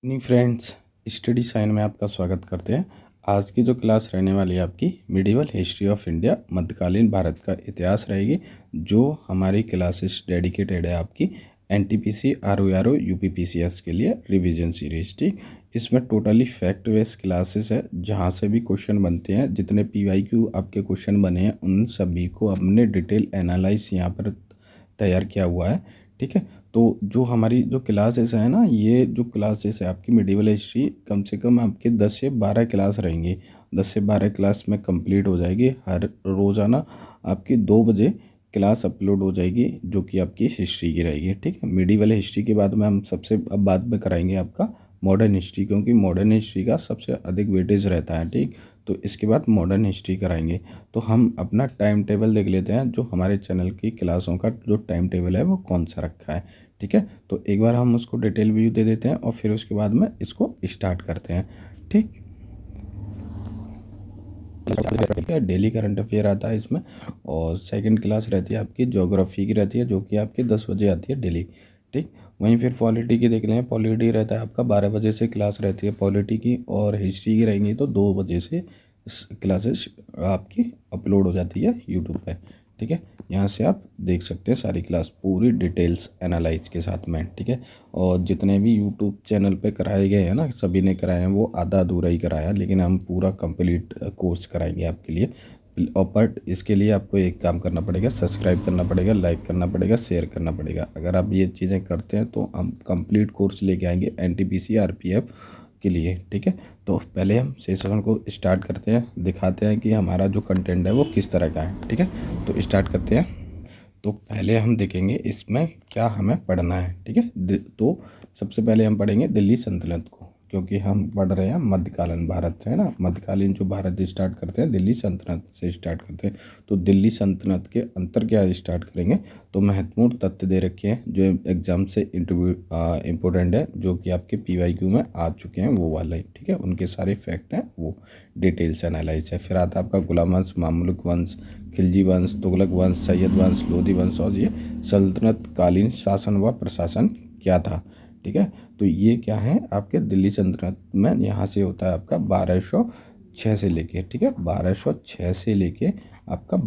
नहीं friends, study sign में आपका स्वागत करते हैं। आज की जो क्लास रहने वाली है आपकी मिडिवल हिस्ट्री ऑफ इंडिया, मध्यकालीन भारत का इतिहास रहेगी। जो हमारी क्लासेस डेडिकेटेड है आपकी एनटीपीसी, आरओआरओ, यूपीपीसीएस के लिए रिवीजन सीरीज। ठीक, इसमें टोटली फैक्ट बेस्ड क्लासेस है, जहाँ से भी क्वेश्चन बनते हैं, जितने पीवाईक्यू आपके क्वेश्चन बने हैं उन सभी को हमने डिटेल एनालाइज यहाँ पर तैयार किया हुआ है। ठीक है, तो जो हमारी जो क्लासेस है ना, ये जो क्लासेस है आपकी मिडिवल हिस्ट्री, कम से कम आपके 10 से 12 क्लास रहेंगी। 10 से 12 क्लास में कंप्लीट हो जाएगी। हर रोज़ाना आपकी 2 बजे क्लास अपलोड हो जाएगी, जो कि आपकी हिस्ट्री की रहेगी। ठीक है, मिडिवल हिस्ट्री के बाद में हम सबसे अब बाद में कराएंगे आपका मॉडर्न हिस्ट्री, क्योंकि मॉडर्न हिस्ट्री का सबसे अधिक वेटेज रहता है। ठीक, तो इसके बाद मॉडर्न हिस्ट्री कराएंगे। तो हम अपना टाइम टेबल देख लेते हैं, जो हमारे चैनल की क्लासों का जो टाइम टेबल है वो कौन सा रखा है। ठीक है, तो एक बार हम उसको डिटेल व्यू दे देते हैं और फिर उसके बाद में इसको स्टार्ट करते हैं। ठीक है, डेली करंट अफेयर आता है इसमें, और सेकंड क्लास रहती है आपकी ज्योग्राफी की रहती है, जो कि आपकी 10 बजे आती है डेली। ठीक, वहीं फिर पॉलिटी की देख लें। पॉलिटी रहता है आपका 12 बजे से क्लास रहती है पॉलिटी की, और हिस्ट्री की रहेंगी तो 2 बजे से क्लासेस आपकी अपलोड हो जाती है यूट्यूब पे। ठीक है, यहाँ से आप देख सकते हैं सारी क्लास पूरी डिटेल्स एनालाइज के साथ में। ठीक है, और जितने भी यूट्यूब चैनल पे कराए गए हैं ना, सभी ने कराए हैं, वो आधा अधूरा ही कराया, लेकिन हम पूरा कंप्लीट कोर्स कराएंगे आपके लिए। और बट इसके लिए आपको एक काम करना पड़ेगा, सब्सक्राइब करना पड़ेगा, लाइक करना पड़ेगा, शेयर करना पड़ेगा। अगर आप ये चीज़ें करते हैं तो हम कंप्लीट कोर्स लेके आएंगे एनटीपीसी आरपीएफ के लिए। ठीक है, तो पहले हम सेशन को स्टार्ट करते हैं, दिखाते हैं कि हमारा जो कंटेंट है वो किस तरह का है। ठीक है, तो स्टार्ट करते हैं। तो पहले हम देखेंगे इसमें क्या हमें पढ़ना है। ठीक है, तो सबसे पहले हम पढ़ेंगे दिल्ली सल्तनत को, क्योंकि हम पढ़ रहे हैं मध्यकालीन भारत है ना। मध्यकालीन जो भारत स्टार्ट करते हैं दिल्ली सल्तनत से स्टार्ट करते हैं। तो दिल्ली सल्तनत के अंतर क्या स्टार्ट करेंगे, तो महत्वपूर्ण तथ्य दे रखे हैं जो एग्जाम से इंटरव्यू इम्पोर्टेंट है, जो कि आपके पीवाईक्यू में आ चुके हैं वो वाले। ठीक है, उनके सारे फैक्ट हैं, वो डिटेल्स एनालाइज है। फिर आता है आपका गुलाम वंश, मामलुक वंश, खिलजी वंश, तुगलक वंश, सैयद वंश, लोधी वंश, और ये सल्तनत कालीन शासन व प्रशासन क्या था। ठीक है, तो ये क्या है आपके दिल्ली सल्तनत में, यहाँ से होता है आपका 1206 से लेके, ठीक है, 1206 से लेके आपका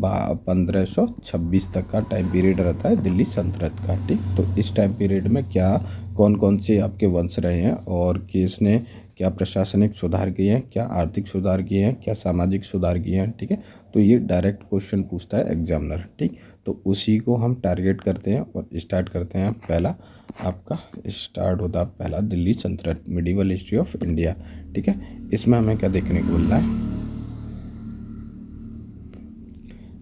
1526 तक का टाइम पीरियड रहता है दिल्ली सल्तनत का। ठीक, तो इस टाइम पीरियड में क्या कौन कौन से आपके वंश रहे हैं, और किसने क्या प्रशासनिक सुधार किए हैं, क्या आर्थिक सुधार किए हैं, क्या सामाजिक सुधार किए हैं। ठीक है, तो ये डायरेक्ट क्वेश्चन पूछता है एग्जामिनर। ठीक, तो उसी को हम टारगेट करते हैं और स्टार्ट करते हैं। पहला आपका स्टार्ट होता है पहला दिल्ली सल्तनत, मिडिवल हिस्ट्री ऑफ इंडिया। ठीक है, इसमें हमें क्या देखने को मिलता है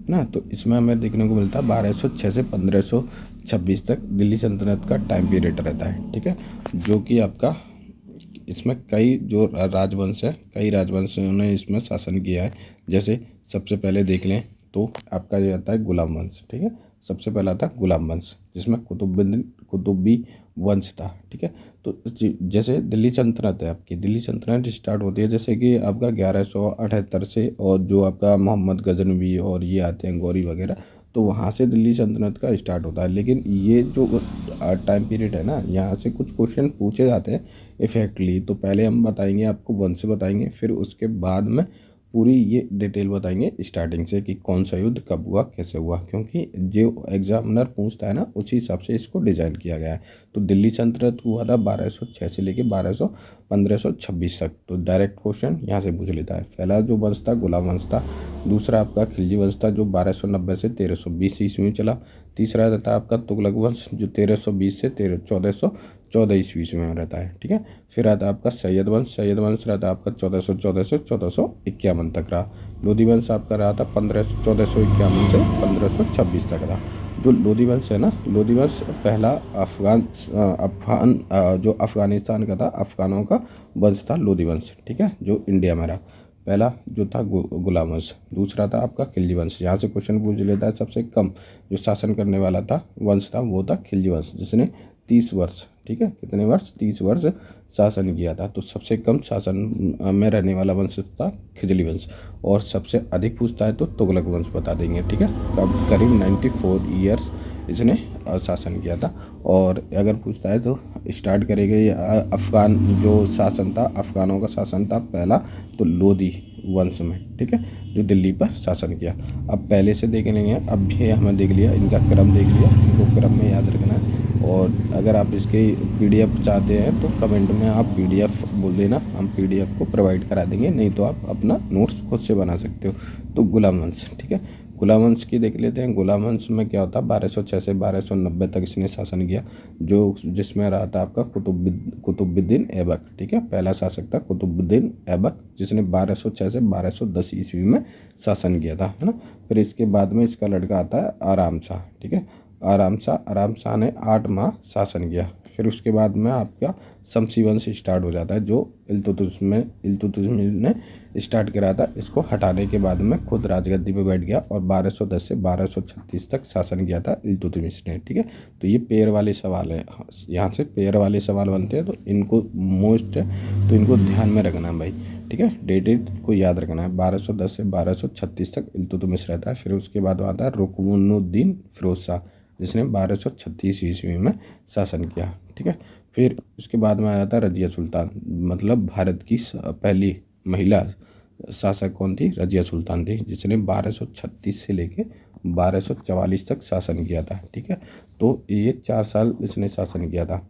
ना, तो इसमें हमें देखने को मिलता है 1206 से 1526 तक दिल्ली सल्तनत का टाइम पीरियड रहता है। ठीक है, जो कि आपका इसमें कई जो राजवंश है, कई राजवंशों ने इसमें शासन किया है। जैसे सबसे पहले देख लें तो आपका ये आता है गुलाम वंश। ठीक है, सबसे पहला था गुलाम वंश, जिसमें कुतुबी वंश था। ठीक है, तो जैसे दिल्ली सल्तनत है आपकी, दिल्ली सल्तनत स्टार्ट होती है जैसे कि आपका 1178 से, और जो आपका मोहम्मद गजनवी और ये आते हैं गौरी वगैरह, तो वहाँ से दिल्ली सल्तनत का स्टार्ट होता है। लेकिन ये जो टाइम पीरियड है ना, यहाँ से कुछ क्वेश्चन पूछे जाते हैं इफेक्टली। तो पहले हम बताएंगे आपको वंश बताएंगे, फिर उसके बाद में पूरी ये डिटेल बताएंगे स्टार्टिंग से कि कौन सा युद्ध कब हुआ, कैसे हुआ, क्योंकि जो एग्जामिनर पूछता है ना उसी हिसाब से इसको डिज़ाइन किया गया है। तो दिल्ली सल्तनत हुआ था 1206 से लेके 1526 तक। तो डायरेक्ट क्वेश्चन यहाँ से पूछ लेता है। पहला जो वंश था गुलाम वंश था, दूसरा आपका खिलजी वंश था जो 1290 से 1320 ईस्वी में चला, तीसरा रहता है आपका तुगलक वंश जो 1320 से 1414 ईस्वी में रहता है। ठीक है, फिर आता है आपका सैयद वंश, सैयद वंश रहता है आपका 1414 से 1451 तक रहा। लोधी वंश आपका रहा था 1451 से 1526 तक रहा। जो लोधी वंश है ना, लोधी वंश पहला अफगान जो अफगानिस्तान का था, अफगानों का वंश था लोधी वंश। ठीक है, जो इंडिया में रहा। पहला जो था गुलाम वंश, दूसरा था आपका खिलजी वंश। यहाँ से क्वेश्चन पूछ लेता है, सबसे कम जो शासन करने वाला था वंश था वो था खिलजी वंश, जिसने 30 वर्ष, ठीक है, कितने वर्ष, 30 वर्ष शासन किया था। तो सबसे कम शासन में रहने वाला वंश था खिजली वंश, और सबसे अधिक पूछता है तो तुगलक वंश बता देंगे। ठीक है, करीब 94 ईयर्स इसने शासन किया था। और अगर पूछता है तो स्टार्ट करेगा ये अफ़गान जो शासन था, अफ़गानों का शासन था पहला, तो लोदी वंश में, ठीक है, जो दिल्ली पर शासन किया। अब पहले से देख लेंगे, अब भी हमें देख लिया, इनका क्रम देख लिया, इनको क्रम में याद रखना है। और अगर आप इसके पीडीएफ चाहते हैं तो कमेंट में आप पीडीएफ बोल देना, हम पीडीएफ को प्रोवाइड करा देंगे, नहीं तो आप अपना नोट्स खुद से बना सकते हो। तो गुलाम वंश, ठीक है, गुलाम वंश की देख लेते हैं। गुलाम वंश में क्या होता है, 1206 से 1290 तक इसने शासन किया, जो जिसमें रहा था आपका कुतुबुद्दीन ऐबक, ठीक है, पहला शासक था कुतुबुद्दीन ऐबक, जिसने 1206 से 1210 ईस्वी में शासन किया था, है ना। फिर इसके बाद में इसका लड़का आता है आराम शाह, ठीक है, आराम शाह ने 8 माह शासन किया। फिर उसके बाद में आपका शमसी वंश स्टार्ट हो जाता है, जो इल्तुतमिश ने स्टार्ट करा था। इसको हटाने के बाद में खुद राजगद्दी पे बैठ गया और 1210 से 1236 तक शासन किया था इल्तुतमिश ने, ठीक है। तो ये पेयर वाले सवाल है, यहाँ से पेयर वाले सवाल बनते हैं, तो इनको तो इनको ध्यान में रखना है भाई, ठीक है, डेट को याद रखना है। 1210 से 1236 तक इल्तुतमिश रहता है। फिर उसके बाद आता है रुकनुद्दीन फिरोज शाह, जिसने 1236 ईस्वी में शासन किया, ठीक है। फिर उसके बाद में आ जाता है रजिया सुल्तान, मतलब भारत की पहली महिला शासक कौन थी, रजिया सुल्तान थी, जिसने 1236 से लेके 1244 तक शासन किया था, ठीक है। तो ये 4 साल इसने शासन किया था,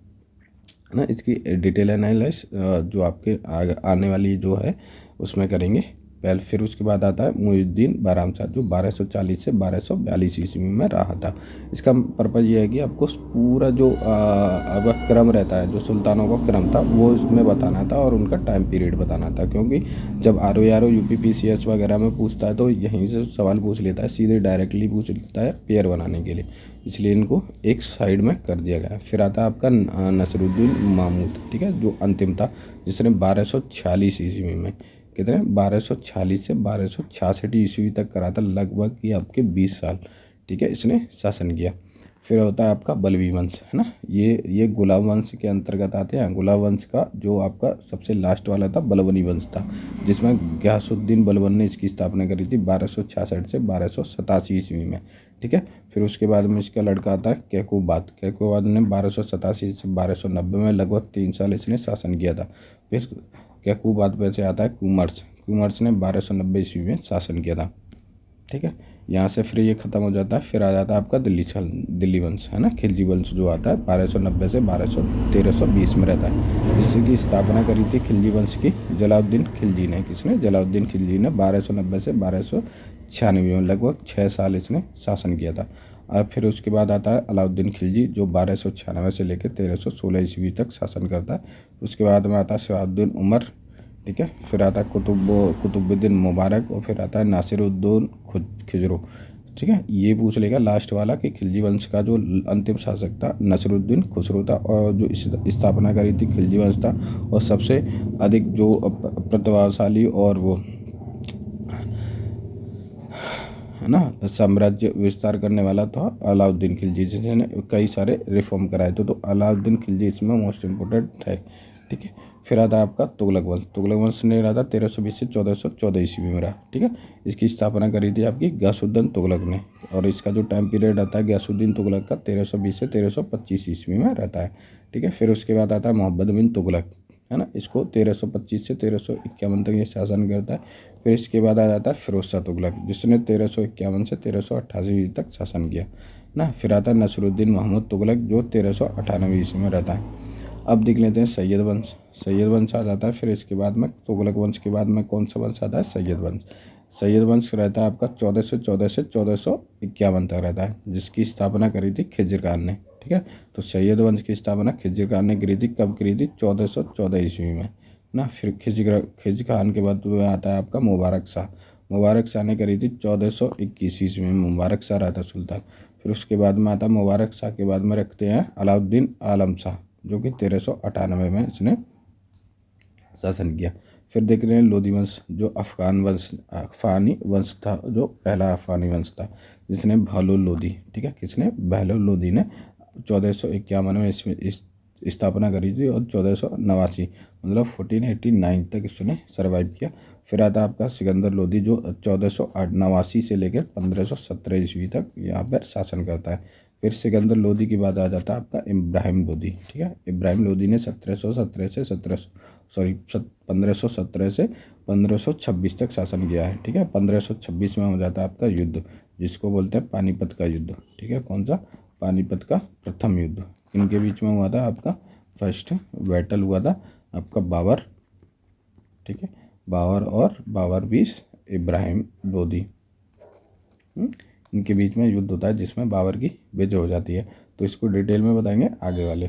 है ना। इसकी डिटेल एनालिसिस जो आपके आने वाली जो है उसमें करेंगे पहले। फिर उसके बाद आता है मुइज़ुद्दीन बाराम शाह, जो 1240 से 1242 ईस्वी में रहा था। इसका पर्पज़ ये है कि आपको पूरा जो आपका क्रम रहता है, जो सुल्तानों का क्रम था, वो इसमें बताना था और उनका टाइम पीरियड बताना था। क्योंकि जब RO UPPCS वगैरह में पूछता है तो यहीं से सवाल पूछ लेता है, सीधे डायरेक्टली पूछ लेता है पेयर बनाने के लिए, इसलिए इनको एक साइड में कर दिया गया है। फिर आता है आपका नसरुद्दीन महमूद, ठीक है, जो अंतिम था, जिसने 1246 ईस्वी में, कितने 1246 से 1266 ईस्वी तक करा था, लगभग ये आपके 20 साल, ठीक है, इसने शासन किया। फिर होता है आपका बलवी वंश, है ना, ये गुलाब वंश के अंतर्गत आते हैं। गुलाब वंश का जो आपका सबसे लास्ट वाला था बलबनी वंश था, जिसमें गयासुद्दीन बलबन ने इसकी स्थापना करी थी 1266 से 1287 ईस्वी में, ठीक है। फिर उसके बाद में इसका लड़का आता है कैकुबाद ने 1287 से 1290 में लगभग 3 साल इसने शासन किया था। फिर कैकुबाद पे से आता है कुमर्स ने 1290 ईस्वी में शासन किया था, ठीक है। यहाँ से फिर ये ख़त्म हो जाता है। फिर आ जाता है आपका दिल्ली वंश, है ना, खिलजी वंश जो आता है 1290 से 1320 में रहता है, जिसकी स्थापना करी थी खिलजी वंश की जलालुद्दीन खिलजी ने। किसने, जलालुद्दीन खिलजी ने 1290 से 1296 में, लगभग 6 साल इसने शासन किया था। और फिर उसके बाद आता है अलाउद्दीन खिलजी, जो 1296 से लेकर 1316 ईस्वी तक शासन करता है। उसके बाद में आता है सिराजुद्दीन उमर, ठीक है। फिर आता है कुतुबुद्दीन मुबारक, और फिर आता है नासिरुद्दीन खिजरो, ठीक है। ये पूछ लेगा लास्ट वाला कि खिलजी वंश का जो अंतिम शासक था नसरुद्दीन खुसरो था, और जो स्थापना करी थी खिलजी वंश था, और सबसे अधिक जो प्रतिभाशाली और वो, है ना, साम्राज्य विस्तार करने वाला था अलाउद्दीन खिलजी, जिसने कई सारे रिफॉर्म कराए थे। तो अलाउद्दीन खिलजी इसमें मोस्ट इम्पोर्टेंट है, ठीक है। फिर आता है आपका तुगलक वंश ने रहा था 1320 से 1414 ईस्वी में रहा, ठीक है। इसकी स्थापना करी थी आपकी गयासुद्दीन तुगलक ने, और इसका जो टाइम पीरियड आता है गयासुद्दीन तुगलक का 1320 से 1325 ईस्वी में रहता है, ठीक है। फिर उसके बाद आता है मोहम्मद बिन तुगलक, है ना, इसको 1325 से 1351 तक ये शासन करता है। फिर इसके बाद आ जाता है फिरोज शाह तुगलक, जिसने 1351 से 1388 तक शासन किया ना। फिर आता है नसरुद्दीन महमूद तुगलक, जो 1398 ईस्वी में रहता है। अब देख लेते हैं सैयद वंश आ जाता है। फिर इसके बाद में तुगलक वंश के बाद में कौन सा वंश आता है, सैयद वंश रहता है आपका 1414 से 1451 तक रहता है, जिसकी स्थापना करी थी खिज्र खान ने, ठीक है। तो सैयद वंश की स्थापना खिज्र खान ने करी थी, कब करी थी, 1414 ईस्वी में ना। फिर खिज्र खान के बाद आता है आपका मुबारक शाह ने करी थी 1421 ईस्वी में, मुबारक शाह रहता सुल्तान। फिर उसके बाद में आता है मुबारक शाह के बाद में रखते हैं अलाउद्दीन आलम शाह, जो कि 1398 में इसने शासन किया। फिर देख रहे हैं लोधी वंश, जो अफ़गानी वंश था, जो पहला अफ़गानी वंश था, जिसने बहलोल लोधी, ठीक है, किसने, बहलोल लोधी ने 1451 में इसमें स्थापना करी थी, और 1489 मतलब 1489 तक इसने सर्वाइव किया। फिर आता आपका सिकंदर लोधी, जो 1489 से लेकर 1517 ईस्वी तक यहाँ पर शासन करता है। फिर सिकंदर लोदी के बाद आ जाता है आपका इब्राहिम लोदी। ठीक है, इब्राहिम लोदी ने 1717 से 1517 से 1526 तक शासन किया है। ठीक है, 1526 में हो जाता है आपका युद्ध, जिसको बोलते हैं पानीपत का युद्ध। ठीक है, कौन सा? पानीपत का प्रथम युद्ध। इनके बीच में हुआ था आपका फर्स्ट बैटल हुआ था आपका बाबर। ठीक है, बाबर और बाबर बीस इब्राहिम लोदी, इनके बीच में युद्ध होता है जिसमें बाबर की विजय हो जाती है। तो इसको डिटेल में बताएंगे आगे वाले।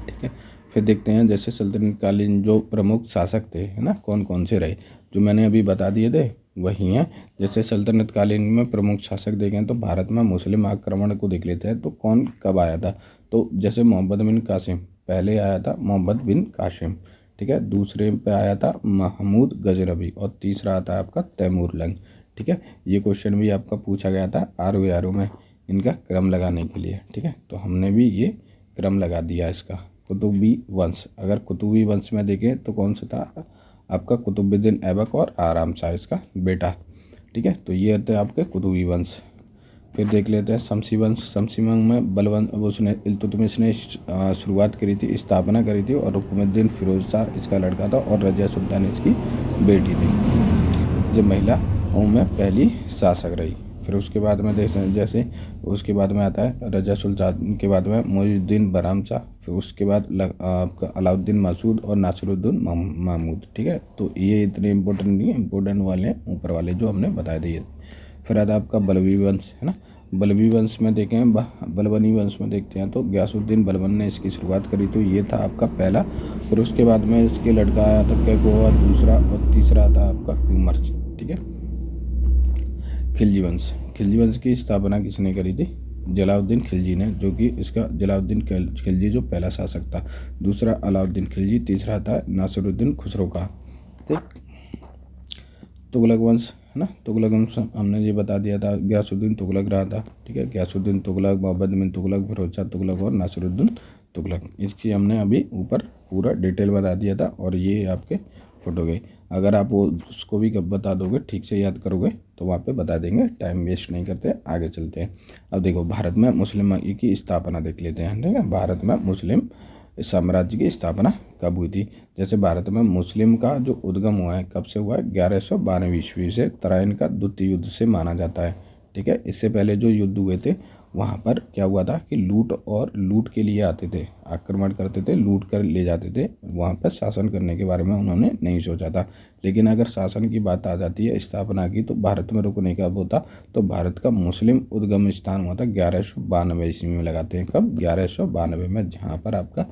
ठीक है, फिर देखते हैं जैसे सल्तनत कालीन जो प्रमुख शासक थे, है ना, कौन कौन से रहे, जो मैंने अभी बता दिए थे वही हैं। जैसे सल्तनत कालीन में प्रमुख शासक देखें तो भारत में मुस्लिम आक्रमण को देख लेते हैं। तो कौन कब आया था? तो जैसे मोहम्मद बिन कासिम पहले आया था, मोहम्मद बिन कासिम। ठीक है, दूसरे पे आया था महमूद गजनबी और तीसरा आता है आपका तैमूर लंग। ठीक है, ये क्वेश्चन भी आपका पूछा गया था आर में, इनका क्रम लगाने के लिए। ठीक है, तो हमने भी ये क्रम लगा दिया इसका। कुतुबी वंश, अगर कुतुबी वंश में देखें तो कौन सा था आपका? कुतुबुद्दीन ऐबक और आराम शाह इसका बेटा। ठीक है, तो ये होते हैं आपके कुतुबी वंश। फिर देख लेते हैं शमसी वंश। शमसी वंश में बलवंत उसने इल्तुतमिश ने शुरुआत करी थी, स्थापना करी थी, और रुकनुद्दीन फिरोज शाह इसका लड़का था और रजिया सुल्तान इसकी बेटी थी, जो महिलाओं में पहली शासक रही। फिर उसके बाद में जैसे उसके बाद में आता है रजिया सुल्तान के बाद में मोइनुद्दीन बहराम शाह, फिर उसके बाद आपका अलाउद्दीन मसूद और नासिरुद्दीन महमूद। ठीक है, तो ये इतने इम्पोर्टेंट नहीं, इम्पोर्टेंट वाले ऊपर वाले जो हमने बता दिए। फिर आता है आपका बलवी वंश, है ना। बलवी वंश में देखें, बलबनी वंश में देखते हैं तो गयासुद्दीन बलबन ने इसकी शुरुआत करी, तो ये था आपका पहला। फिर उसके बाद में इसके लड़का आया था कैकोआ दूसरा, और तीसरा आता आपका कुमर्स। ठीक है, खिलजी वंश। खिलजी वंश की स्थापना किसने करी थी? जलालुद्दीन खिलजी ने, जो कि इसका जलालुद्दीन खिलजी जो पहला शासक था। दूसरा अलाउद्दीन खिलजी, तीसरा था नासिरुद्दीन खुसरो का। ठीक, तुगलक वंश, है ना। तुगलक वंश हमने ये बता दिया था, गयासुद्दीन तुगलक रहा था। ठीक है, गयासुद्दीन तुगलक, मोहम्मद बिन तुगलक, फिरोज शाह तुगलक और नासिरुद्दीन तुगलक, इसकी हमने अभी ऊपर पूरा डिटेल बता दिया था। और ये आपके फोटो गए, अगर आप वो उसको भी कब बता दोगे, ठीक से याद करोगे तो वहाँ पे बता देंगे। टाइम वेस्ट नहीं करते, आगे चलते हैं। अब देखो भारत में मुस्लिम की स्थापना देख लेते हैं। ठीक है, भारत में मुस्लिम साम्राज्य की स्थापना कब हुई थी? जैसे भारत में मुस्लिम का जो उद्गम हुआ है कब से हुआ है? 1192 ईस्वी से तराइन का द्वितीय युद्ध से माना जाता है। ठीक है, इससे पहले जो युद्ध हुए थे वहाँ पर क्या हुआ था कि लूट के लिए आते थे, आक्रमण करते थे, लूट कर ले जाते थे। वहाँ पर शासन करने के बारे में उन्होंने नहीं सोचा था। लेकिन अगर शासन की बात आ जाती है, स्थापना की, तो भारत में रुकने का होता, तो भारत का मुस्लिम उद्गम स्थान हुआ था 1192 ईस्वी में। लगाते हैं कब? 1192 में, जहाँ पर आपका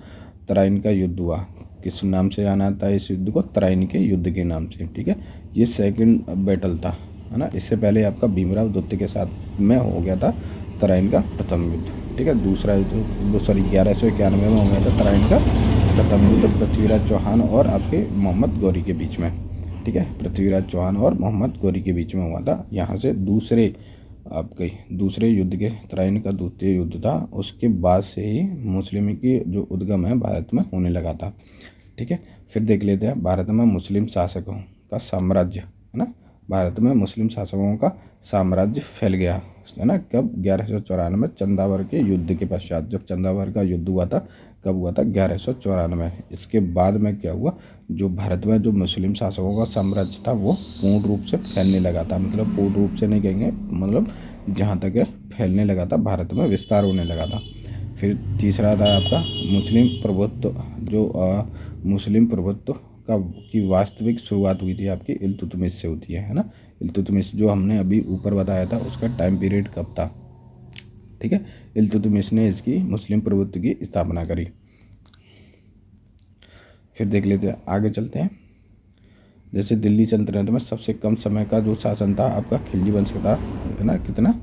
तराइन का युद्ध हुआ। किस नाम से जाना था इस युद्ध को? तराइन के युद्ध के नाम से। ठीक है, ये सेकंड बैटल था, है ना। इससे पहले आपका भीमराव द्वितीय के साथ में हो गया था तराइन का प्रथम युद्ध। ठीक है, दूसरा युद्ध 1191 में हो गया था तराइन का प्रथम युद्ध, पृथ्वीराज चौहान और आपके मोहम्मद गौरी के बीच में। ठीक है, पृथ्वीराज चौहान और मोहम्मद गौरी के बीच में हुआ था। यहाँ से दूसरे युद्ध के, तराइन का द्वितीय युद्ध था, उसके बाद से ही मुस्लिम की जो उद्गम है भारत में होने लगा था। ठीक है, फिर देख लेते हैं भारत में मुस्लिम शासकों का साम्राज्य, है ना। भारत में मुस्लिम शासकों का साम्राज्य फैल गया, है ना, कब? 1194 चंदावर के युद्ध के पश्चात। जब चंदावर का युद्ध हुआ था, कब हुआ था? 1194। इसके बाद में क्या हुआ, जो भारत में जो मुस्लिम शासकों का साम्राज्य था वो पूर्ण रूप से फैलने लगा था। मतलब पूर्ण रूप से नहीं कहेंगे, मतलब जहाँ तक है फैलने लगा था, भारत में विस्तार होने लगा था। फिर तीसरा था आपका मुस्लिम प्रभुत्व। जो मुस्लिम प्रभुत्व की वास्तविक शुरुआत हुई थी आपकी इल्तुतमिश से होती है ना। इल्तुतमिश जो हमने अभी ऊपर बताया था उसका टाइम पीरियड कब था? ठीक है, इल्तुतमिश ने इसकी मुस्लिम प्रभुत्व की स्थापना करी। फिर देख लेते हैं, आगे चलते हैं। जैसे दिल्ली सल्तनत में सबसे कम समय का जो शासन था आपका खिलजी वंश का था, है ना, कितना?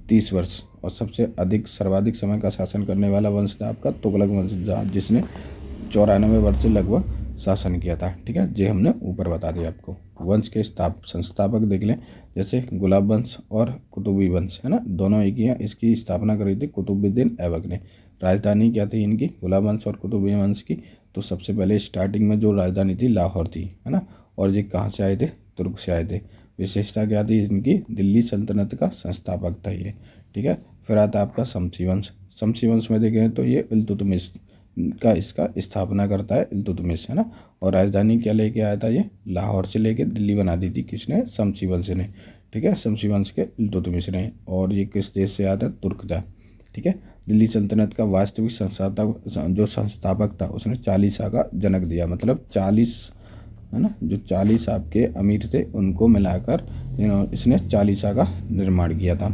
30 वर्ष। और सबसे सर्वाधिक समय का शासन करने वाला वंश था आपका तुगलक वंश, जिसने 94 वर्ष से लगभग शासन किया था। ठीक है, ये हमने ऊपर बता दिया आपको। वंश के संस्थापक देख लें, जैसे गुलाब वंश और कुतुबी वंश, है ना, दोनों एक ही हैं। इसकी स्थापना करी थी कुतुबुद्दीन ऐबक ने। राजधानी क्या थी इनकी, गुलाब वंश और कुतुबी वंश की? तो सबसे पहले स्टार्टिंग में जो राजधानी थी लाहौर थी, है ना। और ये कहाँ से आए थे? तुर्क से आए थे। विशेषता क्या थी इनकी? दिल्ली सल्तनत का संस्थापक था ये। ठीक है। फिर आता है आपका शमसी वंश। शमसी वंश में देखें तो ये इल्तुतमिश का इसका स्थापना करता है इल्तुतमिश, है ना। और राजधानी क्या लेके आया था, ये लाहौर से लेके दिल्ली बना दी थी किसने, शमसी वंश ने, ठीक है, शमसी वंश के इल्तुतमिश ने। और ये किस देश से आया था, तुर्क था, ठीक है। दिल्ली सल्तनत का वास्तविक संस्थापक था, उसने 40 का जनक दिया, मतलब 40, है ना, जो 40 आपके अमीर थे उनको मिलाकर इसने 40 का निर्माण किया था।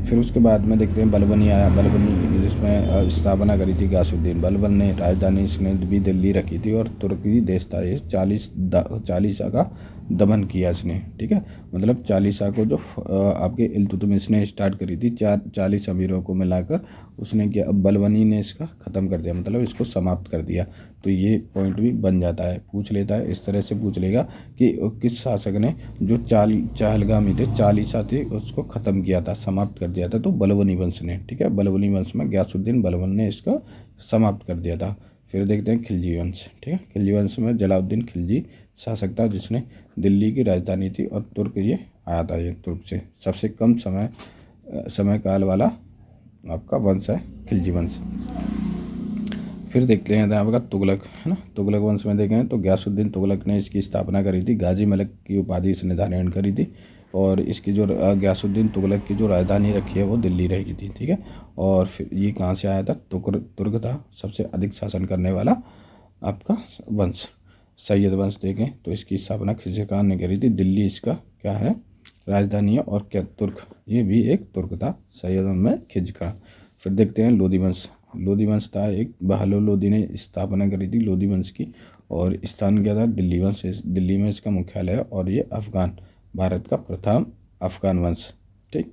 फिर उसके बाद में देखते हैं बलबनी आया। बलबनी जिसमें स्थापना करी थी गयासुद्दीन बलबन ने, राजधानी इसने भी दिल्ली रखी थी और तुर्की देश था ये। 40 का दमन किया इसने, ठीक है। मतलब 40 को जो आपके इल्तुतमिश ने स्टार्ट करी थी 40 अमीरों को मिलाकर, उसने क्या, बलबनी ने इसका ख़त्म कर दिया, मतलब इसको समाप्त कर दिया। तो ये पॉइंट भी बन जाता है, पूछ लेता है, इस तरह से पूछ लेगा कि किस शासक ने जो चहलगामी थे 40 थे उसको ख़त्म किया था, समाप्त कर दिया था, तो बलबनी वंश ने, ठीक है। बलबनी वंश में गयासुद्दीन बलबन ने इसको समाप्त कर दिया था। फिर देखते हैं खिलजी वंश, ठीक है। खिलजी वंश में जलालुद्दीन खिलजी शासक था, जिसने दिल्ली की राजधानी थी और तुर्क ये आया था, ये तुर्क से सबसे कम समय काल वाला आपका वंश है खिलजी वंश। फिर देखते हैं आपका तुगलक, है ना। तुगलक वंश में देखें तो गयासुद्दीन तुगलक ने इसकी स्थापना करी थी, गाजी मलिक की उपाधि इसने धारण करी थी। और इसकी जो गयासुद्दीन तुगलक की जो राजधानी रखी है वो दिल्ली रहेगी थी, ठीक है। और फिर ये कहाँ से आया था, तुर्क था, सबसे अधिक शासन करने वाला आपका वंश। सैयद वंश देखें तो इसकी स्थापना खिज़र खान ने करी थी, दिल्ली इसका क्या है, राजधानी है। और क्या, तुर्क, ये भी एक तुर्क था, सैयद में खिज़र खान। फिर देखते हैं लोधी वंश। लोधी वंश था एक, बहलोल लोधी ने स्थापना करी थी लोधी वंश की, और स्थान क्या था, दिल्ली वंश, दिल्ली में इसका मुख्यालय है। और ये अफगान, भारत का प्रथम अफगान वंश, ठीक।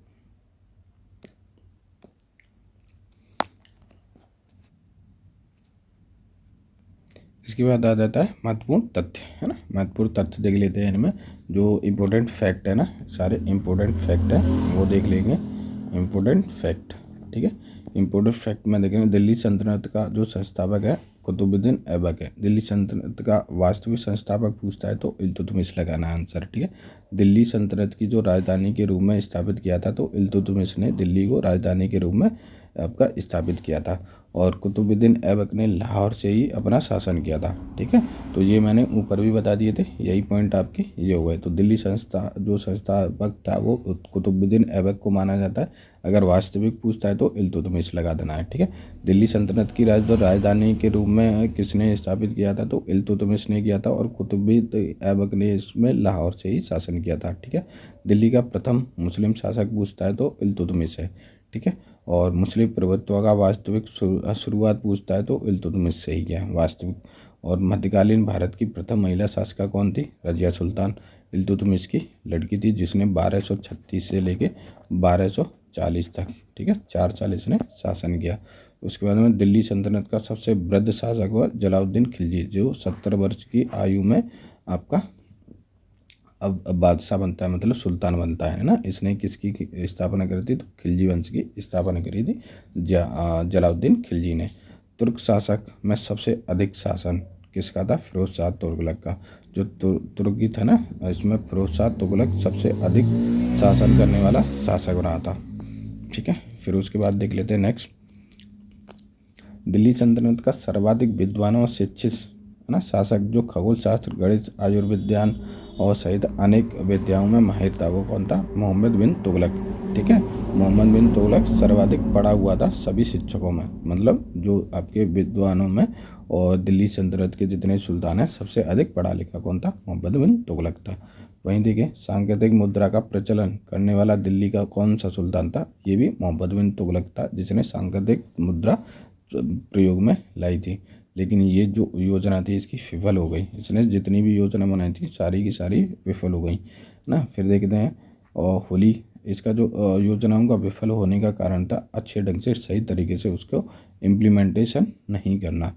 इसके बाद आ जाता है महत्वपूर्ण तथ्य, है ना। महत्वपूर्ण तथ्य देख लेते हैं, इनमें जो इम्पोर्टेंट फैक्ट है ना, सारे इम्पोर्टेंट फैक्ट हैं वो देख लेंगे। इम्पोर्टेंट फैक्ट, ठीक है। इम्पोर्टेंट फैक्ट में देखेंगे, दिल्ली सल्तनत का जो संस्थापक है कुतुबुद्दीन ऐबक है। दिल्ली सल्तनत का वास्तविक संस्थापक पूछता है तो इल्तुतमिश लगाना आंसर, ठीक है। दिल्ली सल्तनत की जो राजधानी के रूप में स्थापित किया था तो इल्तुतमिश ने दिल्ली को राजधानी के रूप में आपका स्थापित किया था। और कुतुबुद्दीन ऐबक ने लाहौर से ही अपना शासन किया था, ठीक है। तो ये मैंने ऊपर भी बता दिए थे, यही पॉइंट आपके ये हो गए। तो दिल्ली जो संस्थापक था वो कुतुबुद्दीन ऐबक को माना जाता है। अगर वास्तविक पूछता है तो इल्तुतमिश लगा देना है, ठीक है। दिल्ली सल्तनत की राजधानी के रूप में किसने स्थापित किया था, तो इल्तुतमिश ने किया था। और कुतुबुद्दीन ऐबक ने इसमें लाहौर से ही शासन किया था, ठीक है। दिल्ली का प्रथम मुस्लिम शासक पूछता है तो इल्तुतमिश है, ठीक है। और मुस्लिम प्रभुत्व का वास्तविक शुरुआत पूछता है तो इल्तुतमिश से ही है वास्तविक। और मध्यकालीन भारत की प्रथम महिला शासिका कौन थी, रजिया सुल्तान, इल्तुतमिश की लड़की थी, जिसने 1236 से लेके 1240 तक, ठीक है, 4 साल इसने शासन किया। उसके बाद में दिल्ली सल्तनत का सबसे वृद्ध शासक हुआ जलालुद्दीन खिलजी, जो 70 वर्ष की आयु में आपका अब बादशाह बनता है, मतलब सुल्तान बनता है ना। इसने किसकी स्थापना करी थी, तो खिलजी वंश की स्थापना करी थी जलालुद्दीन खिलजी ने। तुर्क शासक में सबसे अधिक शासन किसका था, फिरोज शाह तुगलक का। जो तुर्की था ना, इसमें फिरोज शाह तुगलक सबसे अधिक शासन करने वाला शासक रहा था, ठीक है। फिर उसके बाद देख लेते हैं नेक्स्ट, दिल्ली सल्तनत का सर्वाधिक विद्वान और शिक्षित, है ना, शासक जो खगोल शास्त्र, गणित, आयुर्विज्ञान और सहित अनेक विद्याओं में माहिर था, वो कौन था, मोहम्मद बिन तुगलक, ठीक है। मोहम्मद बिन तुगलक सर्वाधिक पढ़ा हुआ था सभी शिक्षकों में, मतलब जो आपके विद्वानों में। और दिल्ली सल्तनत के जितने सुल्तान हैं सबसे अधिक पढ़ा लिखा कौन था, मोहम्मद बिन तुगलक था। वहीं देखिए सांकेतिक मुद्रा का प्रचलन करने वाला दिल्ली का कौन सा सुल्तान था, ये भी मोहम्मद बिन तुगलक था, जिसने सांकेतिक मुद्रा प्रयोग में लाई थी। लेकिन ये जो योजना थी इसकी विफल हो गई, इसने जितनी भी योजना बनाई थी सारी की सारी विफल हो गई ना। फिर देखते हैं और होली, इसका जो योजनाओं का विफल होने का कारण था अच्छे ढंग से सही तरीके से उसको इम्प्लीमेंटेशन नहीं करना।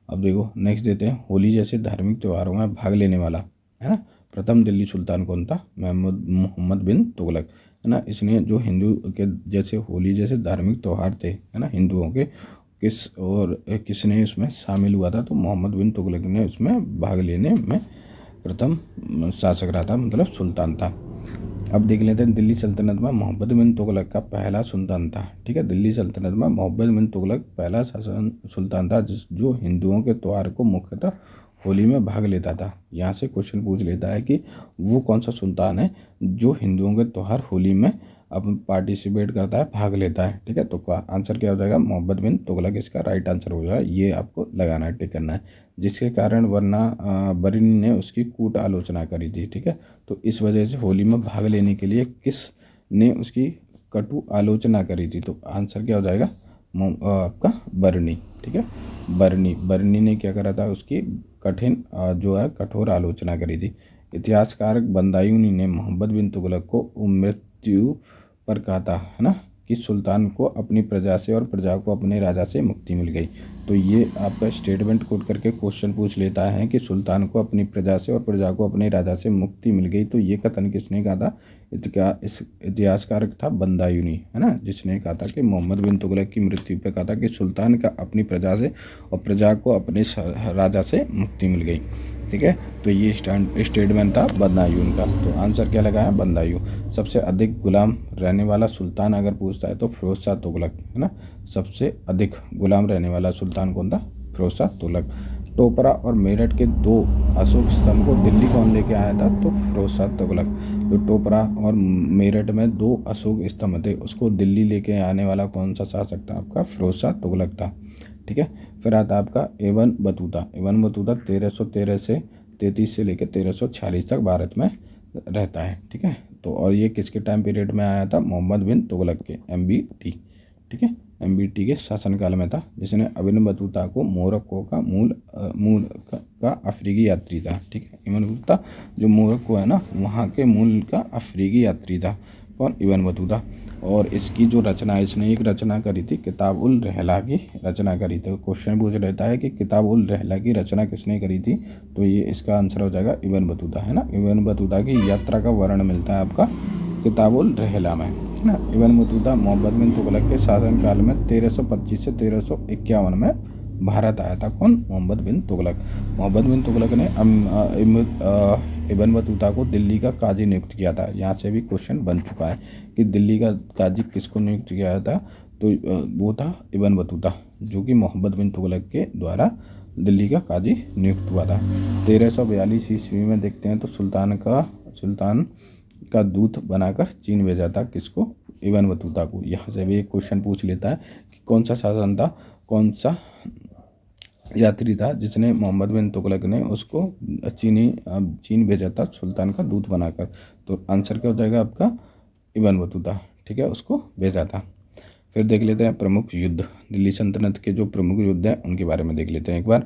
अब देखो नेक्स्ट देते हैं, होली जैसे धार्मिक त्योहारों में भाग लेने वाला, है ना, प्रथम दिल्ली सुल्तान कौन था, मोहम्मद बिन तुगलक, है ना। इसने जो हिंदू के जैसे होली जैसे धार्मिक त्यौहार थे, है ना, हिंदुओं के, किसने इसमें शामिल हुआ था, तो मोहम्मद बिन तुगलक ने उसमें भाग लेने में प्रथम शासक रहा था, मतलब सुल्तान था। अब देख लेते हैं दिल्ली सल्तनत में मोहम्मद बिन तुगलक का पहला सुल्तान था। ठीक है, दिल्ली सल्तनत में मोहम्मद बिन तुगलक पहला शासन सुल्तान था जो हिंदुओं के त्यौहार को मुख्यतः होली में भाग लेता था। यहाँ से क्वेश्चन पूछ लेता है कि वो कौन सा सुल्तान है जो हिंदुओं के त्यौहार होली में अब पार्टिसिपेट करता है, भाग लेता है। ठीक है, तो आंसर क्या हो जाएगा, मोहम्मद बिन तुगलक इसका राइट आंसर हो जाएगा। ये आपको लगाना है, टिक करना है। जिसके कारण वरना बरनी ने उसकी कूट आलोचना करी थी। ठीक है, तो इस वजह से होली में भाग लेने के लिए किस ने उसकी कटु आलोचना करी थी, तो आंसर क्या हो जाएगा आपका बरनी। ठीक है, बरनी ने क्या करा था, उसकी कठिन जो है कठोर आलोचना करी थी। इतिहासकार बंदायूनी ने मोहम्मद बिन तुगलक को मृत्यु पर कहा था, है ना, कि सुल्तान को अपनी प्रजा से और प्रजा को अपने राजा से मुक्ति मिल गई। तो ये आपका स्टेटमेंट कोट करके क्वेश्चन पूछ लेता है कि सुल्तान को अपनी प्रजा से और प्रजा को अपने राजा से मुक्ति मिल गई। तो ये कथन किसने कहा था, इस इतिहासकार था बंदायूनी, है ना, जिसने कहा था कि मोहम्मद बिन तुगलक की मृत्यु पर कहा था कि सुल्तान का अपनी प्रजा से और प्रजा को अपने राजा से मुक्ति मिल गई। ठीक है, तो ये स्टेटमेंट था बंदायूं का। तो आंसर क्या लगा है, बंदायूं। सबसे अधिक गुलाम रहने वाला सुल्तान अगर पूछता है तो फिरोज शाह तुगलक, है ना, सबसे अधिक गुलाम रहने वाला सुल्तान कौन था, फिरोज शाह तुगलक। टोपरा और मेरठ के 2 अशोक स्तंभ को दिल्ली कौन लेके आया था, तो फिरोज शाह तुगलक। जो टोपरा और मेरठ में 2 अशोक स्तंभ थे उसको दिल्ली लेके आने वाला कौन सा शासक था, आपका फिरोज शाह तुगलक था। ठीक है, फिर आता है आपका इब्न बतूता। इब्न बतूता 1313 से 33 से लेकर 1346 तक भारत में रहता है। ठीक है, तो और ये किसके टाइम पीरियड में आया था, मोहम्मद बिन तुगलक के, MBT। ठीक है, MBT के शासनकाल में था, जिसने इब्न बतूता को मोरक्को का मूल का अफ्रीकी यात्री था। ठीक है, इब्न बतूता जो मोरक्को है ना, वहाँ के मूल का अफ्रीकी यात्री था कौन, इब्न बतूता। और इसकी जो रचना, इसने एक रचना करी थी, किताब उल रहला की रचना करी थी। क्वेश्चन पूछ रहता है कि किताब उल रहला की रचना किसने करी थी, तो ये इसका आंसर हो जाएगा इब्न बतूता, है ना। इब्न बतूता की यात्रा का वर्णन मिलता है आपका किताब उल रहला में, है ना। इब्न बतूता मोहम्मद बिन तुगलक के शासनकाल में 1325 से 1351 में भारत आया था। कौन, मोहम्मद बिन तुगलक। मोहम्मद बिन तुगलक ने इब्न बतूता को दिल्ली का काजी नियुक्त किया था। यहाँ से भी क्वेश्चन बन चुका है कि दिल्ली का काजी किसको नियुक्त किया था, तो वो था इब्न बतूता, जो कि मोहम्मद बिन तुगलक के द्वारा दिल्ली का काजी नियुक्त हुआ था। 1342 ईस्वी में देखते हैं तो सुल्तान का दूत बनाकर चीन भेजा था, किसको, इब्न बतूता को। यहाँ से भी एक क्वेश्चन पूछ लेता है कि कौन सा शासन था, कौन सा यात्री था जिसने मोहम्मद बिन तुगलक ने उसको चीन भेजा था सुल्तान का दूत बनाकर, तो आंसर क्या हो जाएगा आपका, इब्न बतूता। ठीक है, उसको भेजा था। फिर देख लेते हैं प्रमुख युद्ध, दिल्ली सल्तनत के जो प्रमुख युद्ध हैं उनके बारे में देख लेते हैं एक बार।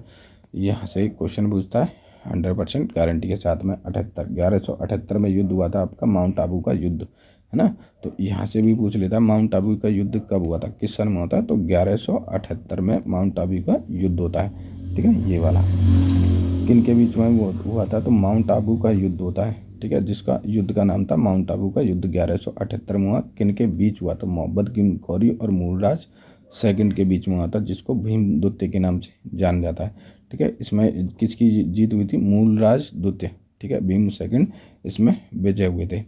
यहाँ से क्वेश्चन पूछता है 100% गारंटी के साथ में। 1178 में युद्ध हुआ था आपका माउंट आबू का युद्ध, है ना। तो यहाँ से भी पूछ लेता है माउंट आबू का युद्ध कब हुआ था, किस सन में होता है, तो 1178 में माउंट आबू का युद्ध होता है। ठीक है, ये वाला किन के बीच में वो हुआ था, तो माउंट आबू का युद्ध होता है। ठीक है, जिसका युद्ध का नाम था माउंट आबू का युद्ध 1178 में हुआ। किन के बीच हुआ, तो मोहम्मद बिन गौरी और मूलराज सेकंड के बीच में हुआ था, जिसको भीमद्वितीय के नाम से जाना जाता है। ठीक है, इसमें किसकी जीत हुई थी, मूलराज द्वितीय। ठीक है, भीम सेकंड इसमें विजय हुए थे।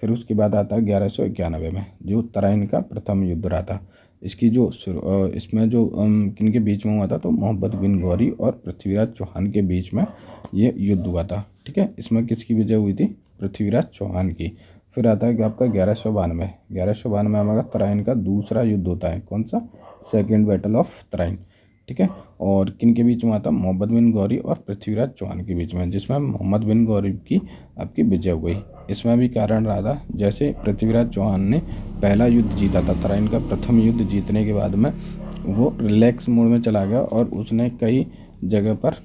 फिर उसके बाद आता है 1191 में जो तराइन का प्रथम युद्ध रहा था। इसकी जो इसमें जो किन के बीच में हुआ था, तो मोहम्मद बिन गौरी और पृथ्वीराज चौहान के बीच में ये युद्ध हुआ था। ठीक है, इसमें किसकी विजय हुई थी, पृथ्वीराज चौहान की। फिर आता है कि आपका 1192 में हमारा तराइन का दूसरा युद्ध होता है, कौन सा, सेकेंड बैटल ऑफ तराइन। ठीक है, और किन के बीच में आता, मोहम्मद बिन गौरी और पृथ्वीराज चौहान के बीच में, जिसमें मोहम्मद बिन गौरी की आपकी विजय हो गई। इसमें भी कारण रहा था, जैसे पृथ्वीराज चौहान ने पहला युद्ध जीता था, तराइन का प्रथम युद्ध जीतने के बाद में वो रिलैक्स मोड में चला गया और उसने कई जगह पर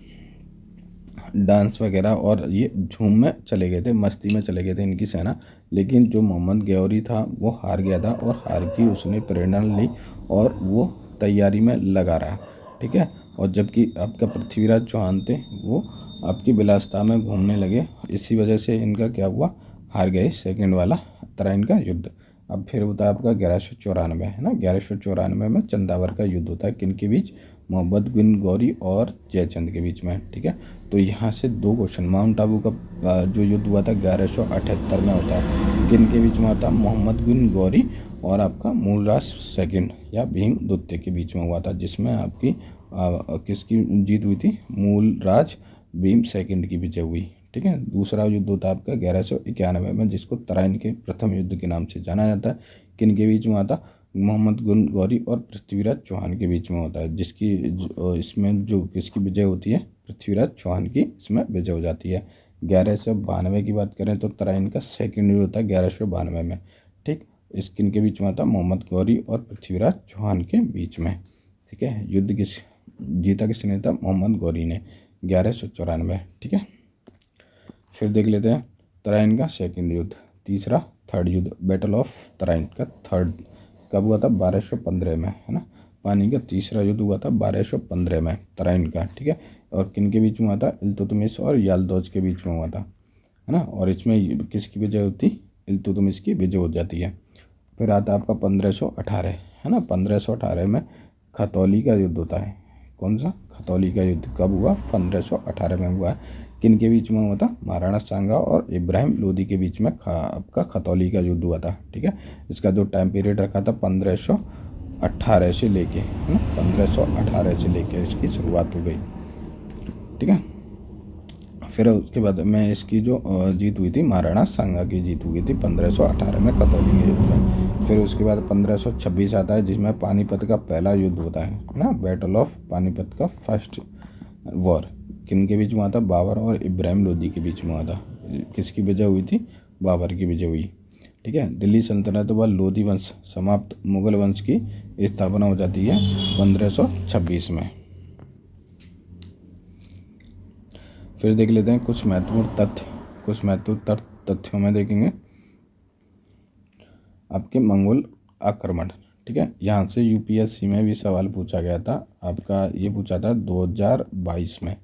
डांस वगैरह और ये झूम में चले गए थे, मस्ती में चले गए थे इनकी सेना। लेकिन जो मोहम्मद गौरी था वो हार गया था और हार की उसने प्रेरणा ली और वो तैयारी में लगा रहा। ठीक है, और जबकि आपका पृथ्वीराज चौहान थे वो आपकी विलासिता में घूमने लगे, इसी वजह से इनका क्या हुआ, हार गए सेकंड वाला तराइन का युद्ध। अब फिर होता है आपका 1194, है ना। 1194 में चंदावर का युद्ध होता है, किन के बीच, मोहम्मद बिन गौरी और जयचंद के बीच में। ठीक है, तो यहाँ से 2 क्वेश्चन। माउंट आबू का जो युद्ध हुआ था 1178 में होता है, किन के बीच में होता है? मोहम्मद बिन गौरी और आपका मूलराज सेकंड या भीम द्वितीय के बीच में हुआ था, जिसमें आपकी किसकी जीत हुई थी? मूलराज भीम सेकंड की विजय हुई। ठीक है, दूसरा युद्ध होता है आपका 1191 में, जिसको तराइन के प्रथम युद्ध के नाम से जाना जाता है। किन के बीच में हुआ था? मोहम्मद बिन गौरी और पृथ्वीराज चौहान के बीच में होता है, जिसकी इसमें जो किसकी विजय होती है? पृथ्वीराज चौहान की इसमें विजय हो जाती है। 1192 की बात करें तो तराइन का सेकंड युद्ध होता है 1192 में। ठीक, इस किन के बीच में था? मोहम्मद गौरी और पृथ्वीराज चौहान के बीच में। ठीक है, युद्ध जीता किसने था? मोहम्मद गौरी ने 1194। ठीक है, फिर देख लेते हैं तराइन का सेकंड युद्ध, तीसरा थर्ड युद्ध, बैटल ऑफ तराइन का थर्ड कब हुआ था? 1215 में, है ना। पानी का तीसरा युद्ध हुआ था 1215 में तराइन का। ठीक है, और किन के बीच में हुआ था? इल्तुतमिश और याल्दौज के बीच में हुआ था, है ना। और इसमें किसकी विजय होती? इल्तुतमिश की विजय हो जाती है। फिर आता आपका 1518, है ना। 1518 में खतौली का युद्ध होता है। कौन सा? खतौली का युद्ध कब हुआ? 1518 में हुआ। किन के बीच में हुआ था? महाराणा सांगा और इब्राहिम लोदी के बीच में आपका खतौली का युद्ध हुआ था। ठीक है, इसका जो टाइम पीरियड रखा था 1518 से लेके, है ना, 1518 से लेके इसकी शुरुआत हो गई। ठीक है, फिर उसके बाद में इसकी जो जीत हुई थी, महाराणा सांगा की जीत हुई थी 1518 में खतौली के युद्ध में। फिर उसके बाद 1526 आता है, जिसमें पानीपत का पहला युद्ध होता है ना, बैटल ऑफ पानीपत का फर्स्ट वॉर। किन के बीच में हुआ था? बाबर और इब्राहिम लोदी के बीच में हुआ था। किसकी विजय हुई थी? बाबर की विजय हुई। ठीक है, दिल्ली सल्तनत व लोदी वंश समाप्त, मुगल वंश की स्थापना हो जाती है 1526 में। फिर देख लेते हैं कुछ महत्वपूर्ण तथ्य। कुछ महत्वपूर्ण तथ्यों में देखेंगे आपके मंगोल आक्रमण। ठीक है, यहाँ से यूपीएससी में भी सवाल पूछा गया था आपका, ये पूछा था 2022 में।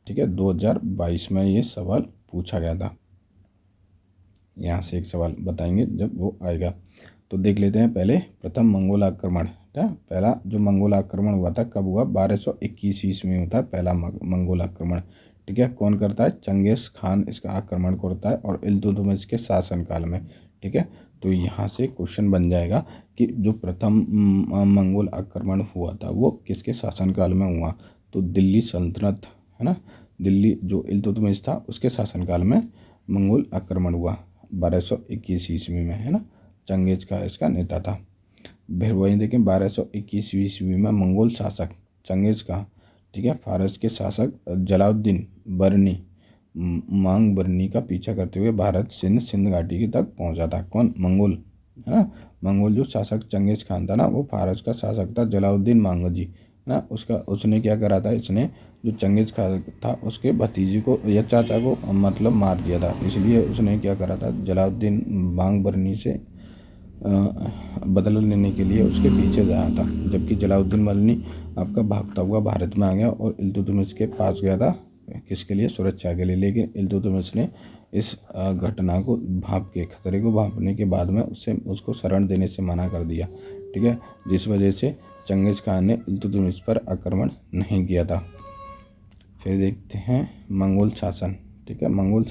ठीक है, 2022 में ये सवाल पूछा गया था। यहाँ से एक सवाल बताएंगे जब वो आएगा। तो देख लेते हैं पहले प्रथम मंगोल आक्रमण। पहला जो मंगोल आक्रमण हुआ था कब हुआ? 1221 ईस्वी में होता है पहला मंगोल आक्रमण। ठीक है, कौन करता है? चंगेज खान इसका आक्रमण करता है और इल्तुतमिश के शासनकाल में। ठीक है, तो यहाँ से क्वेश्चन बन जाएगा कि जो प्रथम मंगोल आक्रमण हुआ था वो किसके शासनकाल में हुआ? तो दिल्ली सल्तनत, है ना, दिल्ली जो इल्तुतमिश था उसके शासनकाल में मंगोल आक्रमण हुआ 1221 ईस्वी में, है ना। चंगेज का इसका नेता था। फिर वहीं देखें 1221 ईस्वी में मंगोल शासक चंगेज का, ठीक है, फारस के शासक जलालुद्दीन बरनी मांग बरनी का पीछा करते हुए भारत सिंध घाटी तक पहुंचा था। कौन? मंगोल, है ना। मंगोल जो शासक चंगेज खान था ना, वो फारस का शासक था जलालुद्दीन मांगजी, है ना। उसने क्या करा था? इसने जो चंगेज खान था उसके भतीजे को या चाचा को मतलब मार दिया था। इसलिए उसने क्या करा था? जलालुद्दीन मांग बरनी से बदला लेने के लिए उसके पीछे जाया था। जबकि जलालुद्दीन बरनी आपका भागता हुआ भारत में आ गया और इल्तुतमिश के पास गया था, किसके लिए? सुरक्षा के लिए। लेकिन इल्तुतमिश ने इस घटना को खतरे को भांपने के बाद में उसको शरण देने से मना कर दिया। ठीक है, जिस वजह से चंगेज खान ने इल्तुतमिश पर आक्रमण नहीं किया था। फिर देखते हैं मंगोल शासन। ठीक है, मंगोल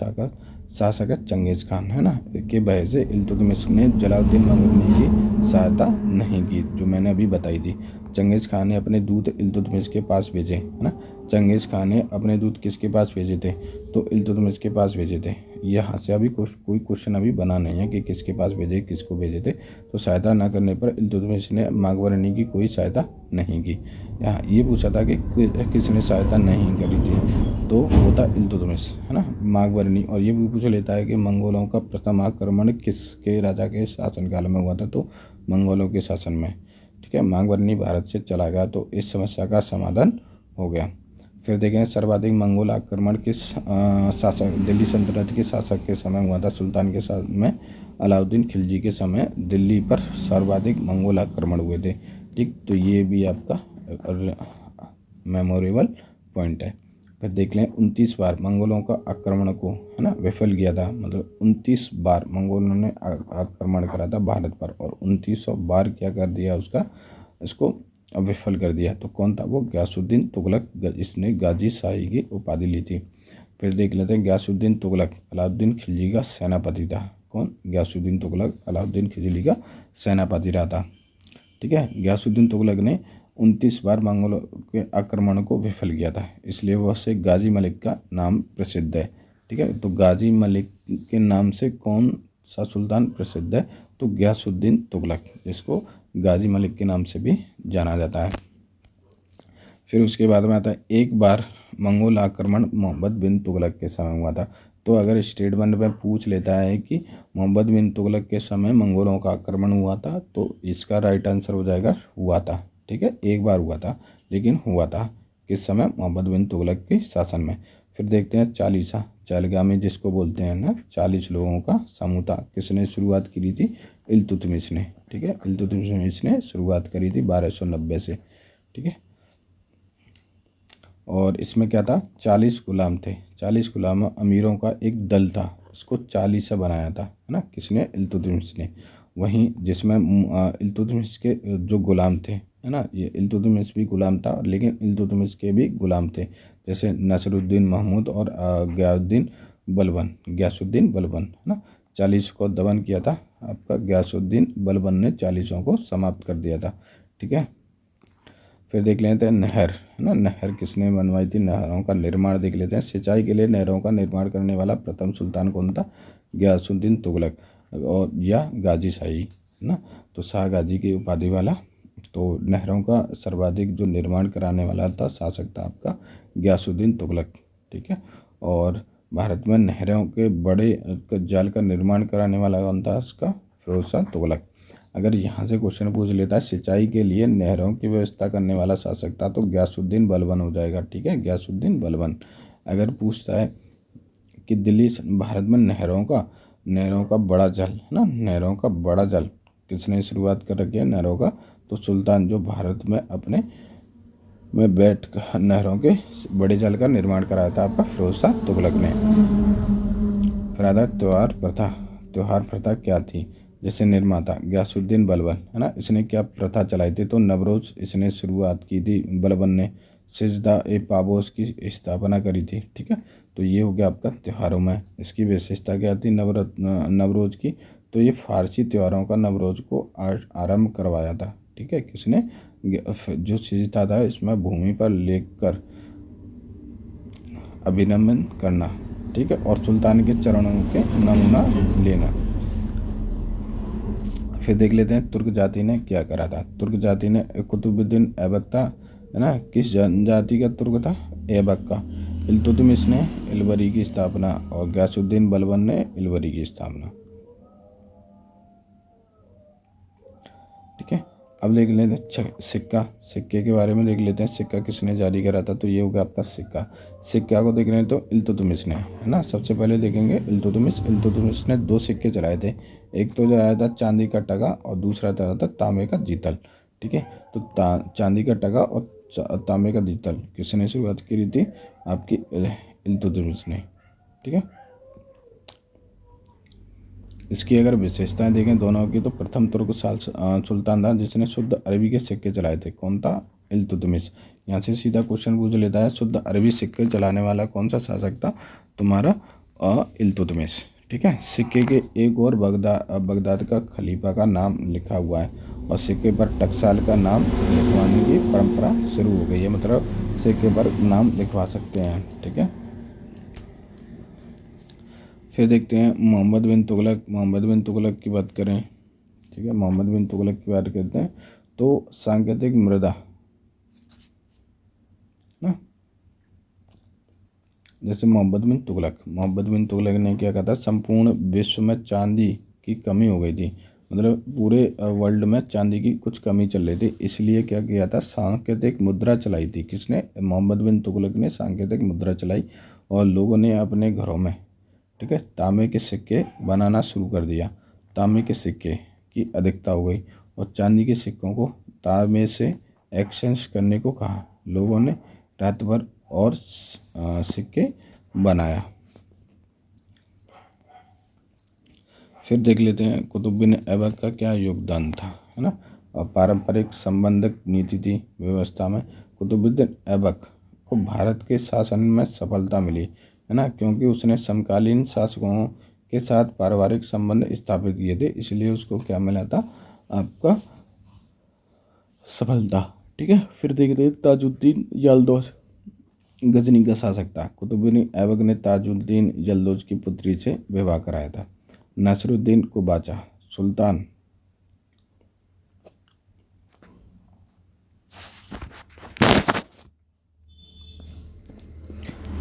शासक है चंगेज खान, है ना, के वजह से इल्तुतमिश ने जलालुद्दीन मांगुरनी की सहायता नहीं की, जो मैंने अभी बताई थी। चंगेज खान ने अपने दूत इल्तुतमिश के पास भेजे, है ना। चंगेज खान ने अपने दूत किसके पास भेजे थे? तो इल्तुतमिश के पास भेजे थे। यहाँ से अभी कोई क्वेश्चन अभी बना नहीं है कि किसके पास भेजे, किसको भेजे थे। तो सहायता न करने पर इल्तुतमिश ने मांगुरनी की कोई सहायता नहीं की। यहाँ ये पूछा था कि किसने सहायता नहीं करी थी, तो वो था इल्तुतमिश, है ना, मांगुरनी। और ये भी पूछ लेता है कि मंगोलों का प्रथम आक्रमण किसके राजा के शासनकाल में हुआ था? तो मंगोलों के शासन में। ठीक है, मांगुरनी भारत से चला गया तो इस समस्या का समाधान हो गया। फिर देखें सर्वाधिक मंगोल आक्रमण किस शासक, दिल्ली सल्तनत के शासक के समय हुआ था? सुल्तान के समय अलाउद्दीन खिलजी के समय दिल्ली पर सर्वाधिक मंगोल आक्रमण हुए थे। ठीक, तो ये भी आपका मेमोरेबल पॉइंट है। फिर देख लें 29 बार मंगोलों का आक्रमण को, है ना, विफल किया था। मतलब 29 बार मंगोलों ने आक्रमण करा था भारत पर और 2900 बार क्या कर दिया उसका, इसको विफल कर दिया। तो कौन था वो? गयासुद्दीन तुगलक, इसने गाजी शाही की उपाधि ली थी। फिर देख लेते हैं, गयासुद्दीन तुगलक अलाउद्दीन खिलजी का सेनापति था। कौन? गयासुद्दीन तुगलक अलाउद्दीन खिलजी का सेनापति रहा था। ठीक है, गयासुद्दीन तुगलक ने 29 बार मंगोलों के आक्रमण को विफल किया था, इसलिए वह से गाजी मलिक का नाम प्रसिद्ध है। ठीक है, तो गाजी मलिक के नाम से कौन सा सुल्तान प्रसिद्ध है? तो गयासुद्दीन तुगलक, जिसको गाजी मलिक के नाम से भी जाना जाता है। फिर उसके बाद में आता है, एक बार मंगोल आक्रमण मोहम्मद बिन तुगलक के समय हुआ था। तो अगर स्टेटमेंट में पूछ लेता है कि मोहम्मद बिन तुगलक के समय मंगोलों का आक्रमण हुआ था, तो इसका राइट आंसर हो जाएगा हुआ था। ठीक है, एक बार हुआ था, लेकिन हुआ था किस समय? मोहम्मद बिन तुगलक के शासन में। फिर देखते हैं चालीसा, चहलगामी जिसको बोलते हैं ना, 40 लोगों का समूह था। किसने शुरुआत की थी? इल्तुतमिश ने। ठीक है, इल्तुतमिश ने शुरुआत करी थी 1290 से। ठीक है, और इसमें क्या था? 40 गुलाम थे। 40 गुलाम अमीरों का एक दल था, इसको 40 से बनाया था, है ना, किसने? इल्तुतमिश ने। वहीं जिसमें इल्तुतमिश के जो गुलाम थे, है ना, ये इल्तुतमिश भी गुलाम था, लेकिन इल्तुतमिश के भी गुलाम थे, जैसे नसरुद्दीन महमूद और गयासुद्दीन बलबन, है ना। 40 को दमन किया था आपका गयासुद्दीन बलबन ने, 40 को समाप्त कर दिया था। ठीक है, फिर देख लेते हैं नहर, है ना, नहर किसने बनवाई थी? नहरों का निर्माण देख लेते हैं। सिंचाई के लिए नहरों का निर्माण करने वाला प्रथम सुल्तान कौन था? गयासुद्दीन तुगलक और या गाजी शाही, है ना। तो शाह गाजी की उपाधि वाला, तो नहरों का सर्वाधिक जो निर्माण कराने वाला था शासक था आपका गयासुद्दीन तुगलक। ठीक है, और भारत में नहरों के बड़े जाल का निर्माण कराने वाला कौन था? उसका फिरोज शाह तुगलक। अगर यहाँ से क्वेश्चन पूछ लेता है सिंचाई के लिए नहरों की व्यवस्था करने वाला शासक था, तो गयासुद्दीन बलबन हो जाएगा। ठीक है, गयासुद्दीन बलबन। अगर पूछता है कि दिल्ली भारत में नहरों का बड़ा जल, है ना, नहरों का बड़ा जल किसने शुरुआत कर रखी है नहरों का? तो सुल्तान जो भारत में अपने में बैठ कर नहरों के बड़े जल का निर्माण कराया था आपका फिरोज शाह तुगलक ने। फिर आता है त्यौहार प्रथा। त्यौहार प्रथा क्या थी? जैसे निर्माता गयासुद्दीन बलबन, है ना, इसने क्या प्रथा चलाई थी? तो नवरोज इसने शुरुआत की थी बलबन ने। सिजदा ए पाबोस की स्थापना करी थी। ठीक है, तो ये हो गया आपका त्योहारों में। इसकी विशेषता क्या थी नवरोज की? तो ये फारसी त्योहारों का नवरोज को आरंभ करवाया था। ठीक है, किसने? जो सिजदा था इसमें भूमि पर लेकर अभिनंदन करना। ठीक है, और सुल्तान के चरणों के नमूना लेना। फिर देख लेते हैं तुर्क जाति ने क्या करा था। तुर्क जाति ने कुतुबुद्दीन ऐबक था, है ना, किस जनजाति का तुर्क था? ऐबक का। इल्तुतमिश ने इलवरी की स्थापना और गयासुद्दीन बलबन ने इलवरी की स्थापना। ठीक है, अब देख लेते हैं सिक्का। सिक्के के बारे में देख लेते हैं, सिक्का किसने जारी करा था? तो ये हो गया आपका सिक्का। सिक्का को देख रहे हैं तो इल्तुतमिश ने, है ना, सबसे पहले देखेंगे इल्तुतमिश ने 2 सिक्के चलाए थे। एक तो चलाया था चांदी का टका और दूसरा चलाया था तांबे का जीतल। ठीक है, तो चांदी का टका और तांबे का जीतल किसने शुरुआत की थी? आपकी इल्तुतमिश ने। ठीक है, इसकी अगर विशेषताएं देखें दोनों की, तो प्रथम तुर्क सुल्तान था जिसने शुद्ध अरबी के सिक्के चलाए थे। कौन था? इल्तुतमिश। यहाँ से सीधा क्वेश्चन पूछ लेता है शुद्ध अरबी सिक्के चलाने वाला कौन सा शासक था? तुम्हारा इल्तुतमिश। ठीक है, सिक्के के एक और बगदाद का खलीफा का नाम लिखा हुआ है और सिक्के पर टकसाल का नाम लिखवाने की परंपरा शुरू हो गई है, मतलब सिक्के पर नाम लिखवा सकते हैं। ठीक है, फिर देखते हैं मोहम्मद बिन तुगलक की बात करें। ठीक है, मोहम्मद बिन तुगलक की बात करते हैं तो सांकेतिक मृदा ना, जैसे मोहम्मद बिन तुगलक ने क्या कहा था? संपूर्ण विश्व में चांदी की कमी हो गई थी, मतलब पूरे वर्ल्ड में चांदी की कुछ कमी चल रही थी, इसलिए क्या किया था? सांकेतिक मुद्रा चलाई थी। किसने? मोहम्मद बिन तुगलक ने सांकेतिक मुद्रा चलाई और लोगों ने अपने घरों में, ठीक है, तांबे के सिक्के बनाना शुरू कर दिया। तांबे के सिक्के की अधिकता हो गई और चांदी के सिक्कों को तांबे से एक्सचेंज करने को कहा। लोगों ने रात भर और सिक्के बनाया। फिर देख लेते हैं कुतुबुद्दीन ऐबक का क्या योगदान था, है ना। पारंपरिक संबंधक नीति थी व्यवस्था में। कुतुबुद्दीन ऐबक को भारत के शासन में सफलता मिली, है ना, क्योंकि उसने समकालीन शासकों के साथ पारिवारिक संबंध स्थापित किए थे, इसलिए उसको क्या मिला था आपका सफलता। ठीक है, फिर देखते हैं ताजुद्दीन यल्दौज गजनी का शासक था। कुतुबुद्दीन ऐबक ने ताजुद्दीन यल्दौज की पुत्री से विवाह कराया था। नसरुद्दीन कुबाचा सुल्तान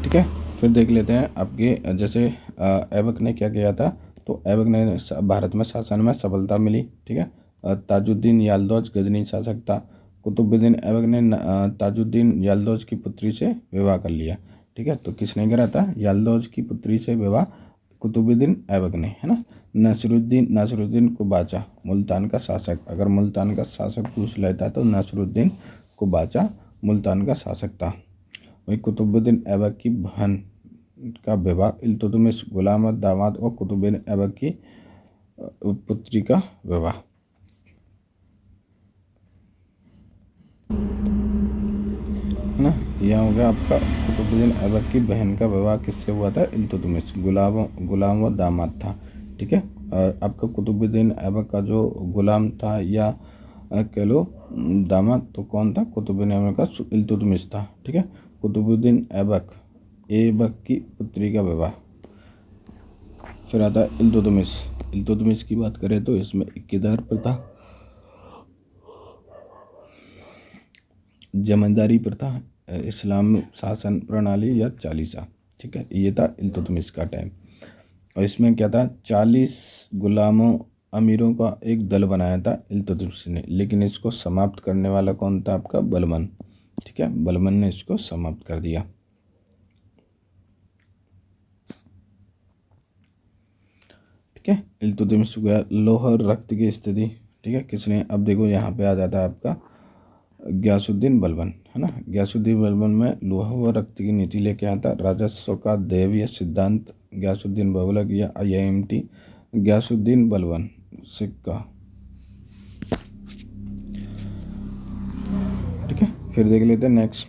ठीक है, फिर देख लेते हैं आपके जैसे ऐबक ने क्या किया था, तो ऐबक ने भारत में शासन में सफलता मिली। ठीक है, ताजुद्दीन यल्दौज गजनी शासक था। कुतुबुद्दीन ऐबक ने ताजुद्दीन यल्दौज की पुत्री से विवाह कर लिया। ठीक है, तो किसने करा था, यल्दौज की पुत्री से विवाह कुतुबुद्दीन ऐबक ने, है ना। नसरुद्दीन कुबाचा मुल्तान का शासक, अगर मुल्तान का शासक पूछ लेता तो नसरुद्दीन कुबाचा मुल्तान का शासक था। वही कुतुबुद्दीन ऐबक की बहन का विवाह इल्तुतमिश गुलाम दामाद और कुतुबुद्दीन ऐबक की पुत्री का विवाह, है ना। यह हो गया आपका कुतुबुद्दीन ऐबक की बहन का विवाह किससे हुआ था, इल्तुतमिश गुलाम व दामाद था। ठीक है, आपका कुतुबुद्दीन ऐबक का जो गुलाम था या कह लो दामाद, तो कौन था, कुतुबुद्दीन ऐबक का इल्तुतमिश था। ठीक है, कुतुबुद्दीन ऐबक की पुत्री का विवाह। फिर आता है इल्तुतमिश की बात करें तो इसमें इक्केदार प्रथा, जमींदारी प्रथा, इस्लाम शासन प्रणाली या चालीसा। ठीक है, ये था इल्तुतमिश का टाइम। और इसमें क्या था, 40 गुलामों अमीरों का एक दल बनाया था इल्तुतमिश ने, लेकिन इसको समाप्त करने वाला कौन था, आपका बलबन। ठीक है, बलबन ने इसको समाप्त कर दिया। ठीक है, इल्तुतमिश हो गया। लौह रक्त की स्थिति, ठीक है, किसने, अब देखो यहाँ पे आ जाता है आपका गयासुद्दीन बलबन, है ना। गयासुद्दीन बलबन में लोहा व रक्त की नीति लेके आता। राजस्व का दैवीय सिद्धांत गयासुद्दीन बलबन या IIMT गयासुद्दीन बलबन सिक्का। ठीक है, फिर देख लेते हैं नेक्स्ट।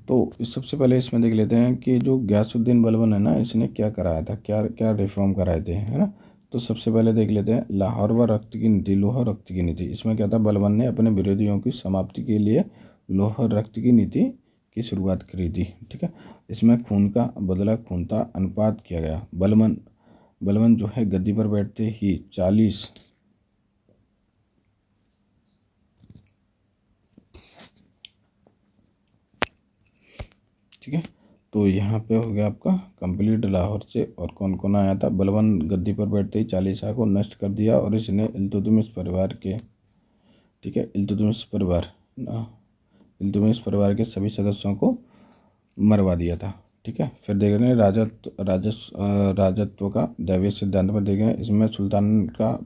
तो सबसे पहले इसमें देख लेते हैं कि जो गयासुद्दीन बलबन है ना, इसने क्या कराया था, क्या क्या रिफॉर्म कराए थे, है ना। तो सबसे पहले देख लेते हैं लाहौर व रक्त की नीति, लोहा रक्त की नीति। इसमें क्या था, बलबन ने अपने विरोधियों की समाप्ति के लिए लोहा रक्त की नीति की शुरुआत करी थी। ठीक है, इसमें खून का बदला खून का अनुपात किया गया। बलबन जो है गद्दी पर बैठते ही 40 ठीक है, तो यहाँ पे हो गया आपका कंप्लीट लाहौर से। और कौन कौन आया था, बलबन गद्दी पर बैठते ही 40 को नष्ट कर दिया और इसने इल्तुतमिश परिवार के, ठीक है, इल्तुतमिश परिवार के सभी सदस्यों को मरवा दिया था। ठीक है, फिर देख रहे हैं राजत्व का दैवीय सिद्धांत पर देखें। इसमें सुल्तान का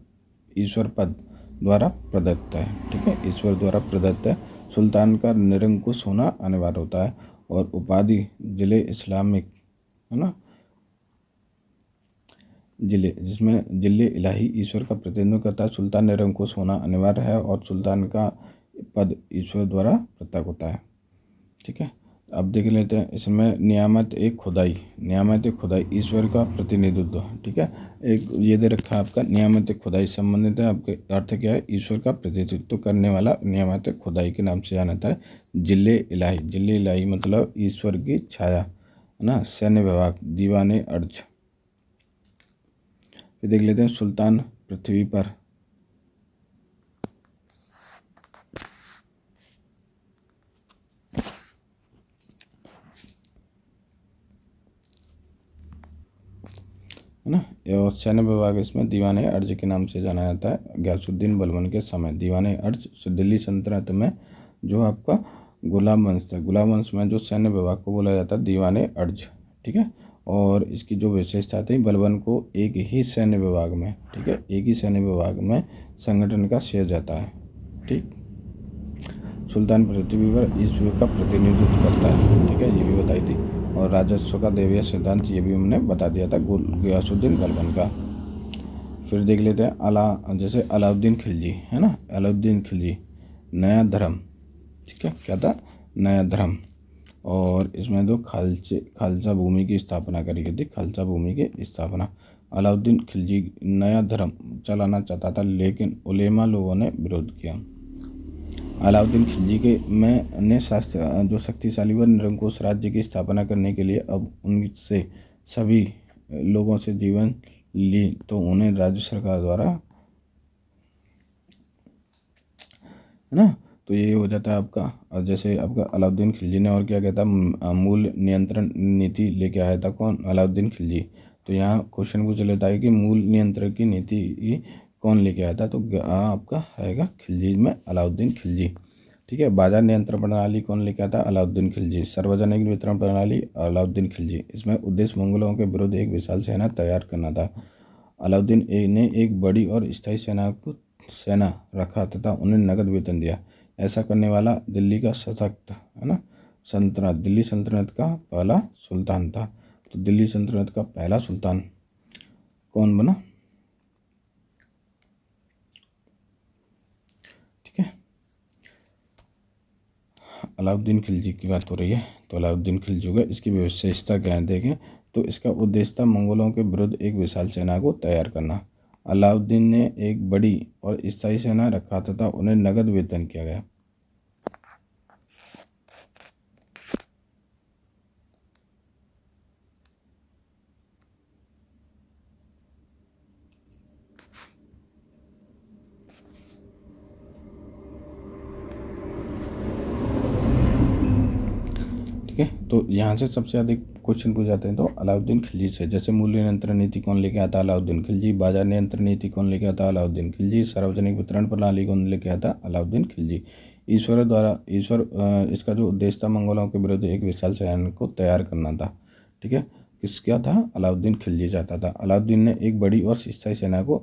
ईश्वर पद द्वारा प्रदत्त है। ठीक है, ईश्वर द्वारा प्रदत्त है। सुल्तान का निरंकुश होना अनिवार्य होता है और उपाधि जिले इस्लामिक, है ना, जिले, जिसमें जिले इलाही ईश्वर का प्रतिनिधित्व करता है। सुल्तान निरंकुश होना अनिवार्य है और सुल्तान का पद ईश्वर द्वारा प्रत्यक्ष होता है। ठीक है, अब देख लेते हैं इसमें नियामत खुदाई ईश्वर का प्रतिनिधित्व। ठीक है, एक ये दे रखा है आपका नियामत खुदाई संबंधित है। आपके अर्थ क्या है, ईश्वर का प्रतिनिधित्व करने वाला नियामत खुदाई के नाम से जाना जाता है। जिले इलाही मतलब ईश्वर की छाया, है ना। सैन्य विभाग दीवाने अर्ज। फिर देख लेते हैं सुल्तान पृथ्वी पर, है ना। और सैन्य विभाग इसमें दीवाने अर्ज के नाम से जाना जाता है। गयासुद्दीन बलबन के समय दीवाने अर्ज दिल्ली सल्तनत में जो आपका गुलाम वंश था, गुलाम वंश में जो सैन्य विभाग को बोला जाता है दीवाने अर्ज। ठीक है, और इसकी जो विशेषता थी, बलबन को एक ही सैन्य विभाग में, ठीक है, एक ही सैन्य विभाग में संगठन का श्रेय जाता है। ठीक, सुल्तान पृथ्वी पर ईश्वर का प्रतिनिधित्व करता है। ठीक है, ये भी बताई थी। और राजस्व का दैवीय सिद्धांत, ये भी हमने बता दिया था गयासुद्दीन बलबन का। फिर देख लेते हैं जैसे अलाउद्दीन खिलजी है ना, अलाउद्दीन खिलजी, नया धर्म, ठीक है, क्या था, नया धर्म। और इसमें तो खालसा भूमि की स्थापना करी गई थी, खालसा भूमि की स्थापना। अलाउद्दीन खिलजी नया धर्म चलाना चाहता था, लेकिन उलेमा लोगों ने विरोध किया। अलाउद्दीन खिलजी के ने शास्त्र जो शक्तिशाली व निरंकुश राज्य की स्थापना करने के लिए अब उनसे सभी लोगों से जीवन ली, तो उन्हें राज्य सरकार द्वारा, है ना, तो ये हो जाता है आपका। और जैसे आपका अलाउद्दीन खिलजी ने और क्या कहता, मूल नियंत्रण नीति लेके आया था कौन, अलाउद्दीन खिलजी। तो यहाँ क्वेश्चन पूछ लेता है कि मूल नियंत्रण की नीति कौन लेके आया था, तो आपका आएगा खिलजी में अलाउद्दीन खिलजी, ठीक है। बाजार नियंत्रण प्रणाली कौन लेके आया था, अलाउद्दीन खिलजी। सार्वजनिक वितरण प्रणाली अलाउद्दीन खिलजी। इसमें उद्देश्य मंगोलों के विरुद्ध एक विशाल सेना तैयार करना था। अलाउद्दीन ने एक बड़ी और स्थायी सेना रखा तथा उन्हें नगद वेतन दिया। ऐसा करने वाला दिल्ली का सशक्त, है ना, सल्तनत, दिल्ली सल्तनत का पहला सुल्तान था। तो दिल्ली सल्तनत का पहला सुल्तान कौन बना, ठीक है, अलाउद्दीन खिलजी की बात हो रही है। तो अलाउद्दीन खिलजी होगा, इसकी विशेषता क्या है देखें, तो इसका उद्देश्य था मंगोलों के विरुद्ध एक विशाल सेना को तैयार करना। अलाउद्दीन ने एक बड़ी और स्थायी सेना रखा तथा उन्हें नगद वेतन किया गया। ठीक है, तो यहाँ से सबसे अधिक क्वेश्चन पूछ जाते हैं तो अलाउद्दीन खिलजी से। जैसे मूल्य नियंत्रण नीति कौन लेके आता, अलाउद्दीन खिलजी। बाजार नियंत्रण नीति कौन लेके आता, अलाउद्दीन खिलजी। सार्वजनिक वितरण प्रणाली कौन लेके आता, अलाउद्दीन खिलजी। इसका जो उद्देश्य था मंगोलों के विरुद्ध एक विशाल सेना को तैयार करना था, ठीक है, किसका था, अलाउद्दीन खिलजी चाहता था। अलाउद्दीन ने एक बड़ी और स्थायी सेना को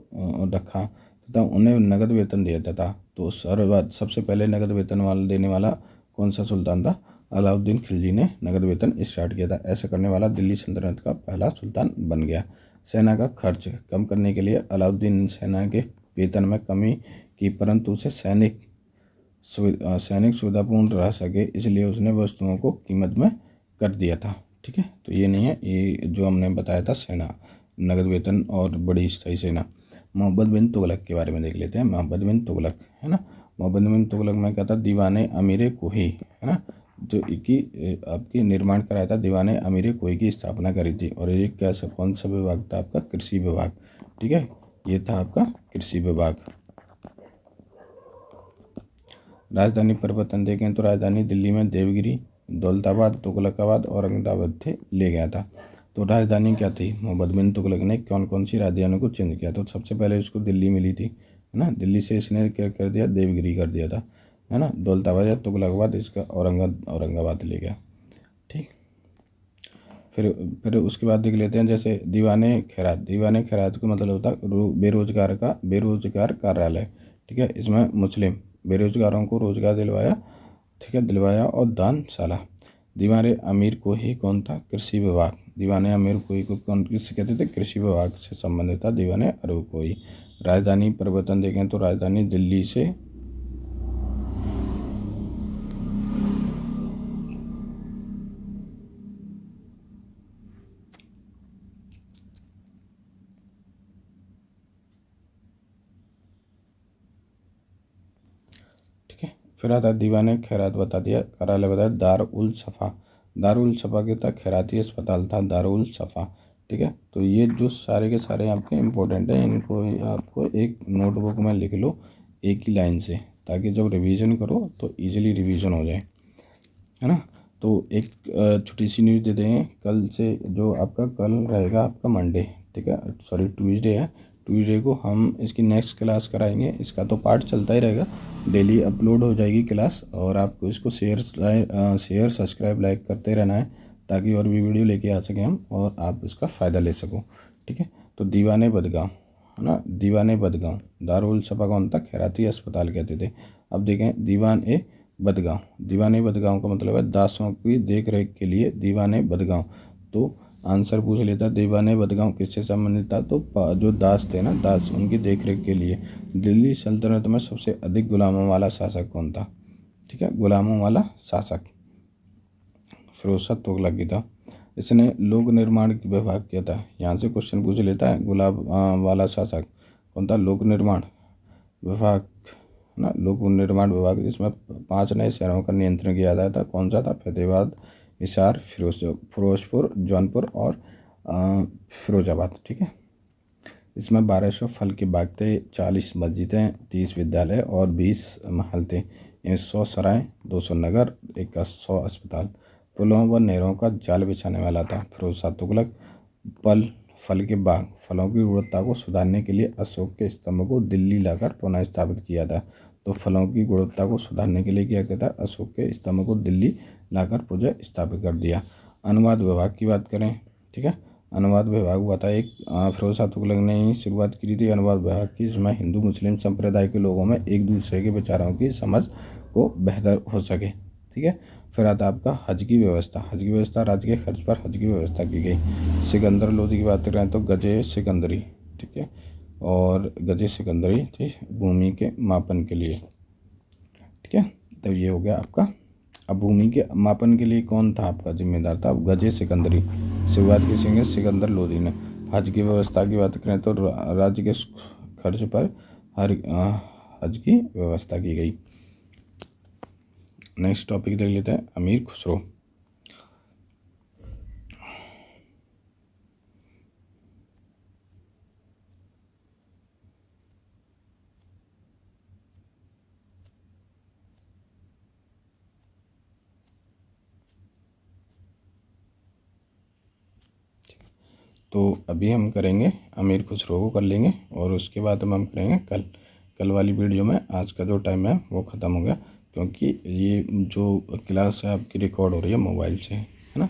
रखा तथा उन्हें नगद वेतन दिया था। तो सबसे पहले नगद वेतन देने वाला कौन सा सुल्तान था, अलाउद्दीन खिलजी ने नगद वेतन स्टार्ट किया था। ऐसा करने वाला दिल्ली सल्तनत का पहला सुल्तान बन गया। सेना का खर्च कम करने के लिए अलाउद्दीन सेना के वेतन में कमी की, परंतु उसे सैनिक सुविधापूर्ण रह सके, इसलिए उसने वस्तुओं को कीमत में कर दिया था, ठीक है। तो ये नहीं है, ये जो हमने बताया था सेना, नगद वेतन और बड़ी स्थायी सेना। मोहम्मद बिन तुगलक के बारे में देख लेते हैं। मोहम्मद बिन तुगलक, है ना, मोहम्मद बिन तुगलक में क्या था, दीवाने अमीर कोही, है ना, जो की आपकी निर्माण कराया था, दीवाने अमीर कोही की स्थापना करी थी। और ये कैसा कौन सा विभाग था, आपका कृषि विभाग, ठीक है, ये था आपका कृषि विभाग। राजधानी परिवर्तन देखें तो राजधानी दिल्ली में देवगिरी, दौलताबाद, तुगलकाबाद, औरंगाबाद थे ले गया था। तो राजधानी क्या थी, मोहम्मद बिन तुगलक ने कौन कौन सी राजधानियों को चेंज किया। तो सबसे पहले उसको दिल्ली मिली थी, है ना, दिल्ली से इसने क्या कर दिया, देवगिरी कर दिया था, है ना, दौलताबाद या तुगलकाबाद इसका औरंगाबाद ले गया, ठीक। फिर उसके बाद देख लेते हैं जैसे दीवाने खैरात का मतलब होता है बेरोजगार कार्यालय, ठीक है। इसमें मुस्लिम बेरोजगारों को रोजगार दिलवाया, ठीक है, दिलवाया। और दानशाला। दीवाने अमीर को ही कौन था, कृषि विभाग। दीवाने अमीर कोई को कौन किससे कहते थे, कृषि विभाग से संबंधित था दीवाने अमीर कोई। राजधानी परिवर्तन देखें तो राजधानी दिल्ली से फिर आता दीवाने खैरात बता दिया, कार्यालय बताया दारुल सफ़ा के था, खैराती अस्पताल था दारुल सफ़ा, ठीक है। तो ये जो सारे के सारे आपके इम्पोर्टेंट हैं, इनको आपको एक नोटबुक में लिख लो एक ही लाइन से, ताकि जब रिवीजन करो तो इजीली रिवीजन हो जाए, है ना। तो एक छोटी सी न्यूज़ दे देंगे, कल से जो आपका कल रहेगा आपका मंडे, ठीक है, सॉरी ट्यूसडे है, ट्यूसडे को हम इसकी नेक्स्ट क्लास कराएंगे। इसका तो पार्ट चलता ही रहेगा, डेली अपलोड हो जाएगी क्लास, और आपको इसको शेयर सब्सक्राइब लाइक करते रहना है, ताकि और भी वीडियो लेके आ सकें हम और आप इसका फ़ायदा ले सको, ठीक है। तो दीवाने बदगांव, है ना, दीवाने बदगांव, दारुल सफ़ा कौन था, खैराती अस्पताल कहते थे। अब देखें दीवाने बदगांव का मतलब है दासों की देख रेख के लिए दीवाने बदगांव। तो आंसर पूछ लेता दीवाने बदगांव किससे संबंधित था, तो जो दास थे ना, दास, उनकी देखरेख के लिए। दिल्ली सल्तनत में सबसे अधिक गुलामों वाला शासक कौन था? ठीक है, गुलामों वाला शासक फिरोज शाह तुगलकी था। इसने लोक निर्माण विभाग किया था। यहाँ से क्वेश्चन पूछ लेता है, गुलाब वाला शासक कौन था? लोक निर्माण विभाग ना, लोक निर्माण विभाग, जिसमें 5 नए शहरों का नियंत्रण किया जाता था। कौन सा था? फतेहाबाद, हिसार, फिरोजपुर, जौनपुर और फिरोजाबाद। ठीक है, इसमें 1200 फल के बाग थे, 40 मस्जिदें, 30 विद्यालय और 20 महल थे, 100 सराय, 200 नगर, 100 अस्पताल। पुलों व नहरों का जाल बिछाने वाला था फिरोज शाह तुगलक। फल के बाग, फलों की गुणवत्ता को सुधारने के लिए अशोक के स्तंभ को दिल्ली लाकर पुनः स्थापित किया था। तो फलों की गुणवत्ता को सुधारने के लिए क्या किया था? अशोक के स्तंभ को दिल्ली लाकर पुनः स्थापित कर दिया। अनुवाद विभाग की बात करें, ठीक है, अनुवाद विभाग हुआ था एक, फिरोज शाह तुगलक ने ही शुरुआत की थी अनुवाद विभाग की, जिसमें हिंदू मुस्लिम संप्रदाय के लोगों में एक दूसरे के विचारों की समझ को बेहतर हो सके। ठीक है, फिर आता आपका हज की व्यवस्था। हज की व्यवस्था, राज्य के खर्च पर हज की व्यवस्था की गई। सिकंदर लोधी की बात करें तो गजे सिकंदरी, ठीक है, और गजे सिकंदरी थी भूमि के मापन के लिए। ठीक है, तो ये हो गया आपका। अब भूमि के मापन के लिए कौन था आपका जिम्मेदार था? गजे सिकंदरी। शुरुआत किसी ने? सिकंदर लोधी ने। हज की व्यवस्था की बात करें तो राज्य के खर्च पर हज की व्यवस्था की गई। नेक्स्ट टॉपिक देख लेते हैं, अमीर खुसरो। तो अभी हम करेंगे अमीर खुसरो को कर लेंगे, और उसके बाद हम करेंगे कल वाली वीडियो में। आज का जो टाइम है वो ख़त्म हो गया, क्योंकि ये जो क्लास है आपकी रिकॉर्ड हो रही है मोबाइल से, है ना।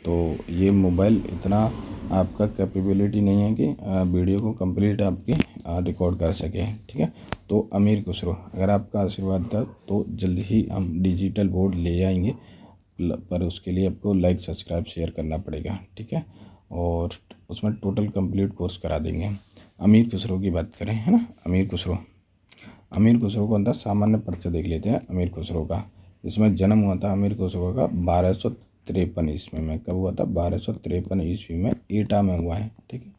तो ये मोबाइल इतना आपका कैपेबिलिटी नहीं है कि वीडियो को कंप्लीट आपकी रिकॉर्ड कर सके। ठीक है, तो अमीर खुसरो, अगर आपका आशीर्वाद था तो जल्द ही हम डिजिटल बोर्ड ले आएंगे, पर उसके लिए आपको लाइक सब्सक्राइब शेयर करना पड़ेगा। ठीक है, और उसमें टोटल कंप्लीट कोर्स करा देंगे। अमीर खुसरो की बात करें, है ना, अमीर खुसरो कौन था? सामान्य परिचय देख लेते हैं अमीर खुसरो का। इसमें जन्म हुआ था अमीर खुसरो का 1253 ईस्वी में। कब हुआ था? 1253 ईस्वी में, एटा में हुआ है। ठीक है,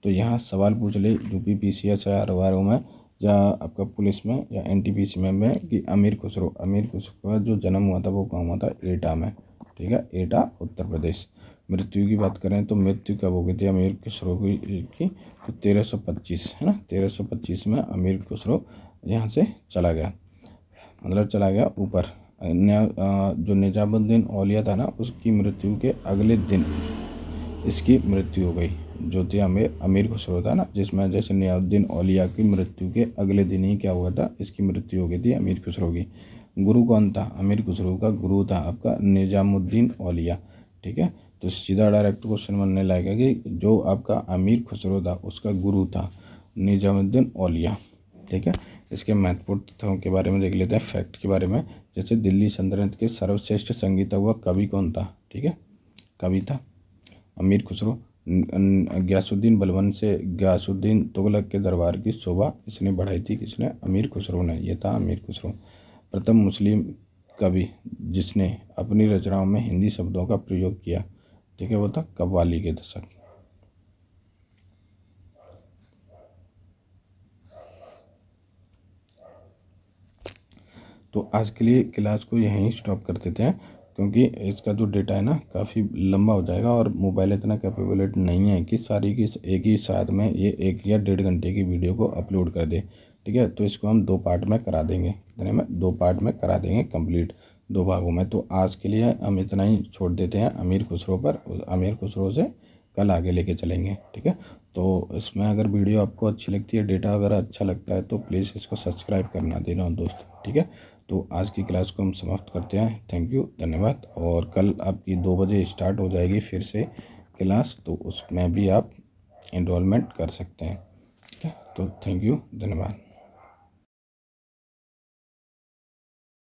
तो यहाँ सवाल पूछ ले यूपी PCS या अखबारों में या आपका पुलिस में या NTPC में कि अमीर खुसरो का जो जन्म हुआ था वो कहाँ हुआ था? एटा में। ठीक है, एटा उत्तर प्रदेश। मृत्यु की बात करें तो मृत्यु कब हो गई थी अमीर खुसरो की? तो 1325, है ना, 1325 में अमीर खुसरो यहाँ से चला गया, मतलब चला गया ऊपर। जो निजामुद्दीन औलिया था ना, उसकी मृत्यु के अगले दिन इसकी मृत्यु हो गई। जो थी अमीर खुसरो था ना, जिसमें जैसे निजामुद्दीन औलिया की मृत्यु के अगले दिन ही क्या हुआ था? इसकी मृत्यु हो गई थी अमीर खुसरो की। गुरु कौन था? अमीर खुसरो का गुरु था आपका निजामुद्दीन औलिया। ठीक है, तो सीधा डायरेक्ट क्वेश्चन बनने लगेगा कि जो आपका अमीर खुसरो था उसका गुरु था निजामुद्दीन औलिया। ठीक है, इसके महत्वपूर्ण तथ्यों के बारे में देख लेते हैं, फैक्ट के बारे में। जैसे दिल्ली सल्तनत के सर्वश्रेष्ठ संगीता हुआ कवि कौन था? ठीक है, कवि था अमीर खुसरो। गयासुद्दीन तुगलक के दरबार की शोभा इसने बढ़ाई थी, किसने? अमीर खुसरो ने। ये था अमीर खुसरो। प्रथम मुस्लिम कवि जिसने अपनी रचनाओं में हिंदी शब्दों का प्रयोग किया, ठीक है, वो था कव्वाली के दशक। तो आज के लिए क्लास को यहीं स्टॉप कर देते हैं, क्योंकि इसका जो डेटा है ना काफ़ी लंबा हो जाएगा, और मोबाइल इतना कैपेबिलिटी नहीं है कि सारी की एक ही साथ में ये 1 या 1.5 घंटे की वीडियो को अपलोड कर दे। ठीक है, तो इसको हम 2 पार्ट में करा देंगे। कितने में? 2 पार्ट में करा देंगे कंप्लीट, 2 भागों में। तो आज के लिए हम इतना ही छोड़ देते हैं अमीर खुसरो पर। अमीर खुसरो से कल आगे लेके चलेंगे। ठीक है, तो इसमें अगर वीडियो आपको अच्छी लगती है, डेटा अगर अच्छा लगता है, तो प्लीज़ इसको सब्सक्राइब करना देना दोस्तों। ठीक है, तो आज की क्लास को हम समाप्त करते हैं। थैंक यू, धन्यवाद। और कल आपकी 2 बजे स्टार्ट हो जाएगी फिर से क्लास, तो उसमें भी आप एनरोलमेंट कर सकते हैं। ठीक है, तो थैंक यू, धन्यवाद।